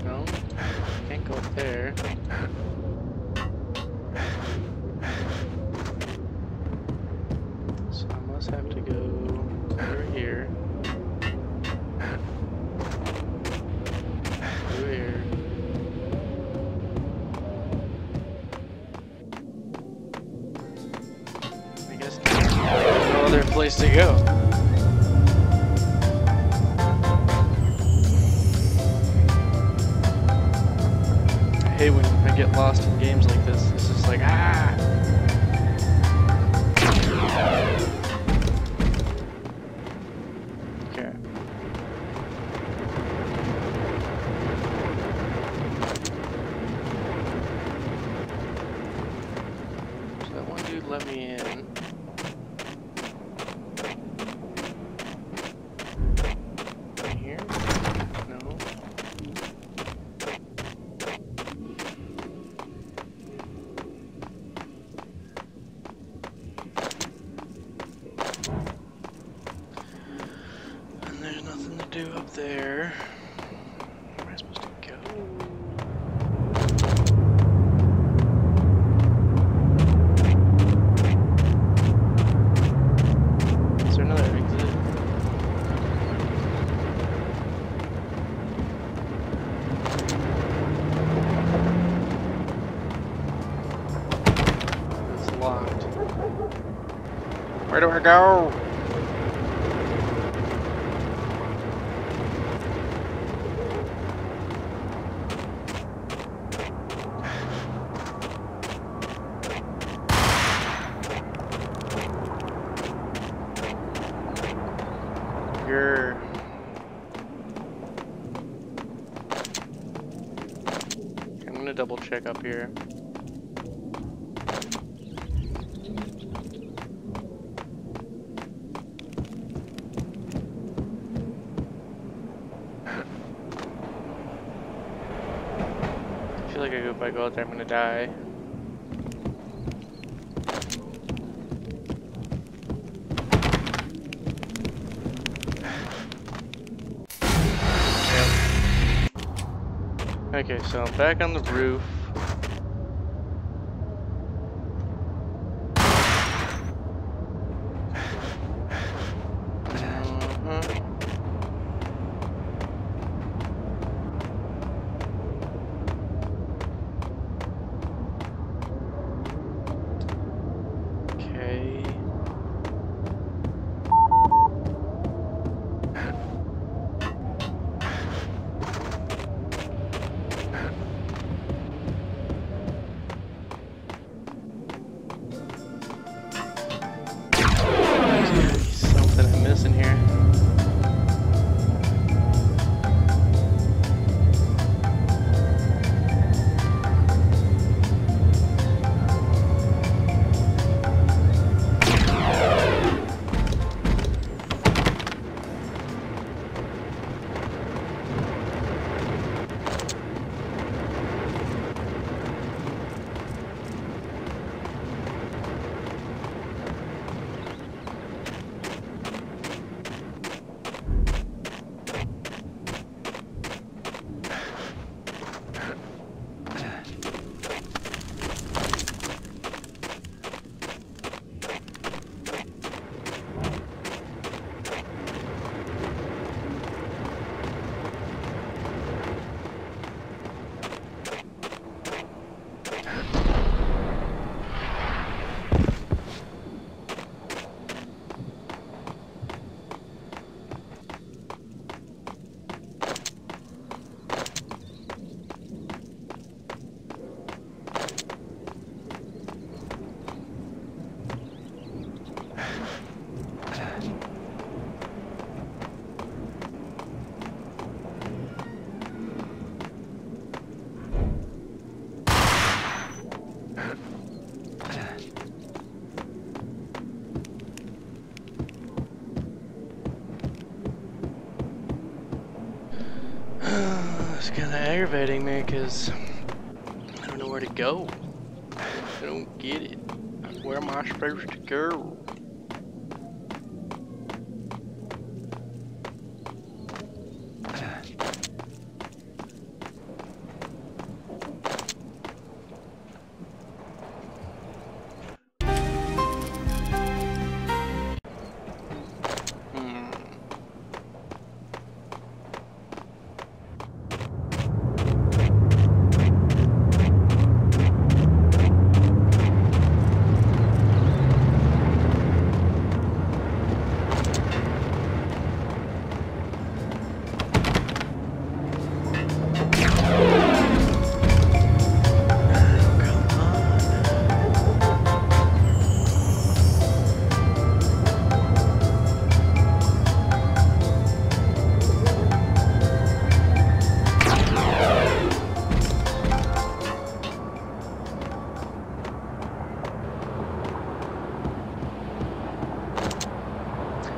No? Can't go up there. So I must have to go over here. Over here. I guess there's no other place to go. I hate when I get lost in games like this. It's just like, ah! Okay. So that one dude let me in. Here? No. There's nothing to do up there. Where am I supposed to go? Is there another exit? It's locked. Where do I go? I'm gonna double check up here. I feel like if I go out there, I'm gonna die. Okay, so I'm back on the roof. It's kind of aggravating me because I don't know where to go. I don't get it. Where am I supposed to go?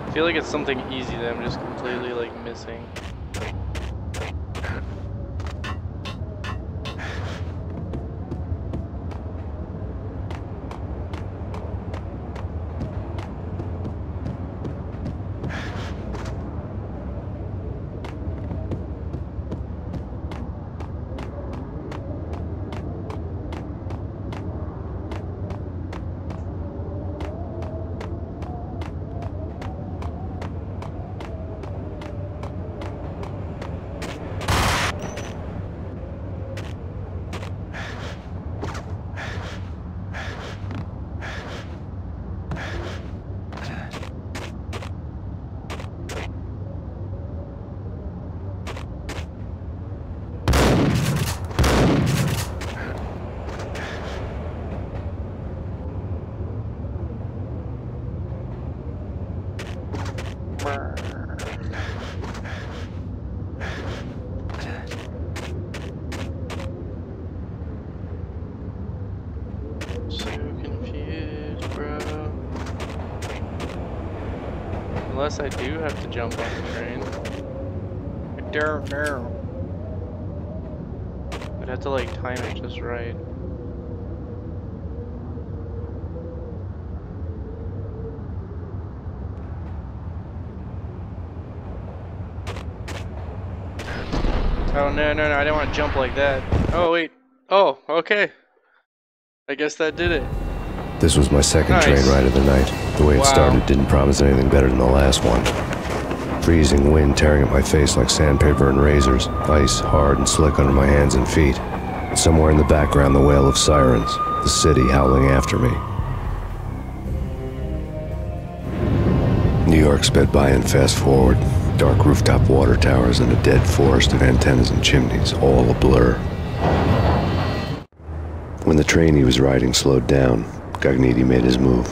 I feel like it's something easy that I'm just completely like missing. Unless I do have to jump on the train. I don't know. I'd have to like time it just right. Oh no, I didn't want to jump like that. Oh wait. Oh, okay. I guess that did it. This was my second train ride of the night. The way it started didn't promise anything better than the last one. Freezing wind tearing at my face like sandpaper and razors, ice hard and slick under my hands and feet. And somewhere in the background, the wail of sirens, the city howling after me. New York sped by in fast forward. Dark rooftop water towers and a dead forest of antennas and chimneys, all a blur. When the train he was riding slowed down, Gognitti made his move.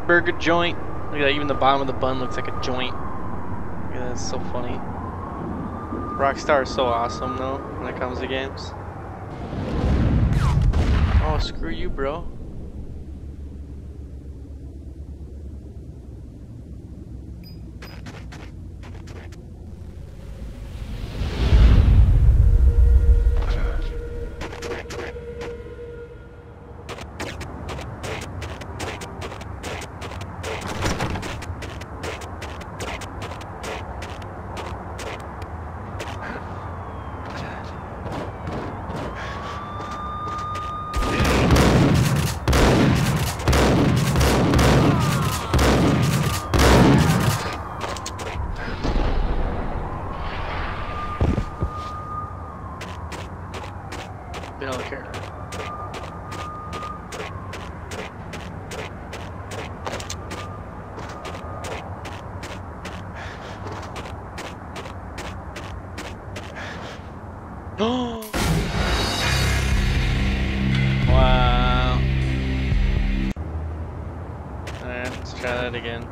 Burger joint. Look at that, even the bottom of the bun looks like a joint. Look at that, it's so funny. Rockstar is so awesome though, when it comes to games. Oh, screw you, bro. Wow. Alright, let's try that again.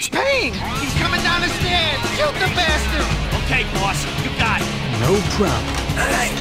It's Payne! He's coming down the stairs! Shoot the bastard! Okay, boss, you got it. No problem. All right.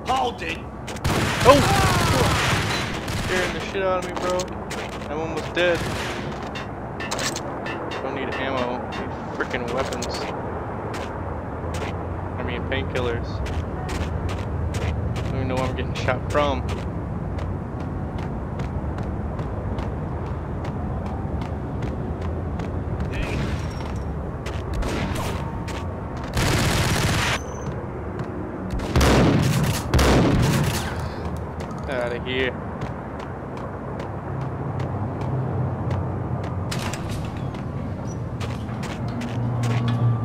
Hold it! Oh! Scaring the shit out of me, bro. I'm almost dead. Don't need ammo. I need freaking weapons. I mean painkillers. I don't even know where I'm getting shot from. Out of here.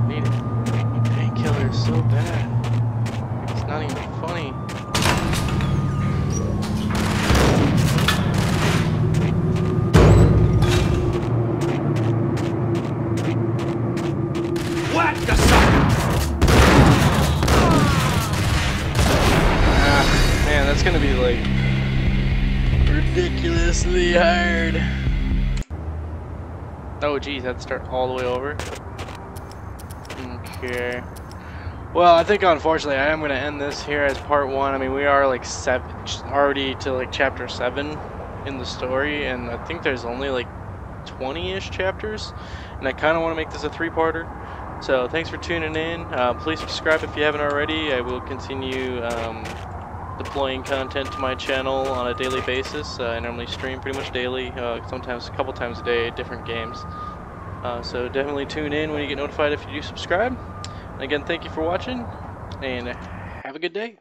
Need painkillers so bad. It's not even funny. Whack the sucker! Man, that's gonna be like ridiculously hard. Oh geez, I had to start all the way over. Okay. Well, I think unfortunately I am gonna end this here as part 1. I mean, we are like already to like chapter 7 in the story, and I think there's only like 20-ish chapters, and I kind of want to make this a 3-parter. So thanks for tuning in. Please subscribe if you haven't already. I will continue deploying content to my channel on a daily basis. I normally stream pretty much daily, sometimes a couple times a day, different games. So definitely tune in when you get notified if you do subscribe. And again, thank you for watching, and have a good day.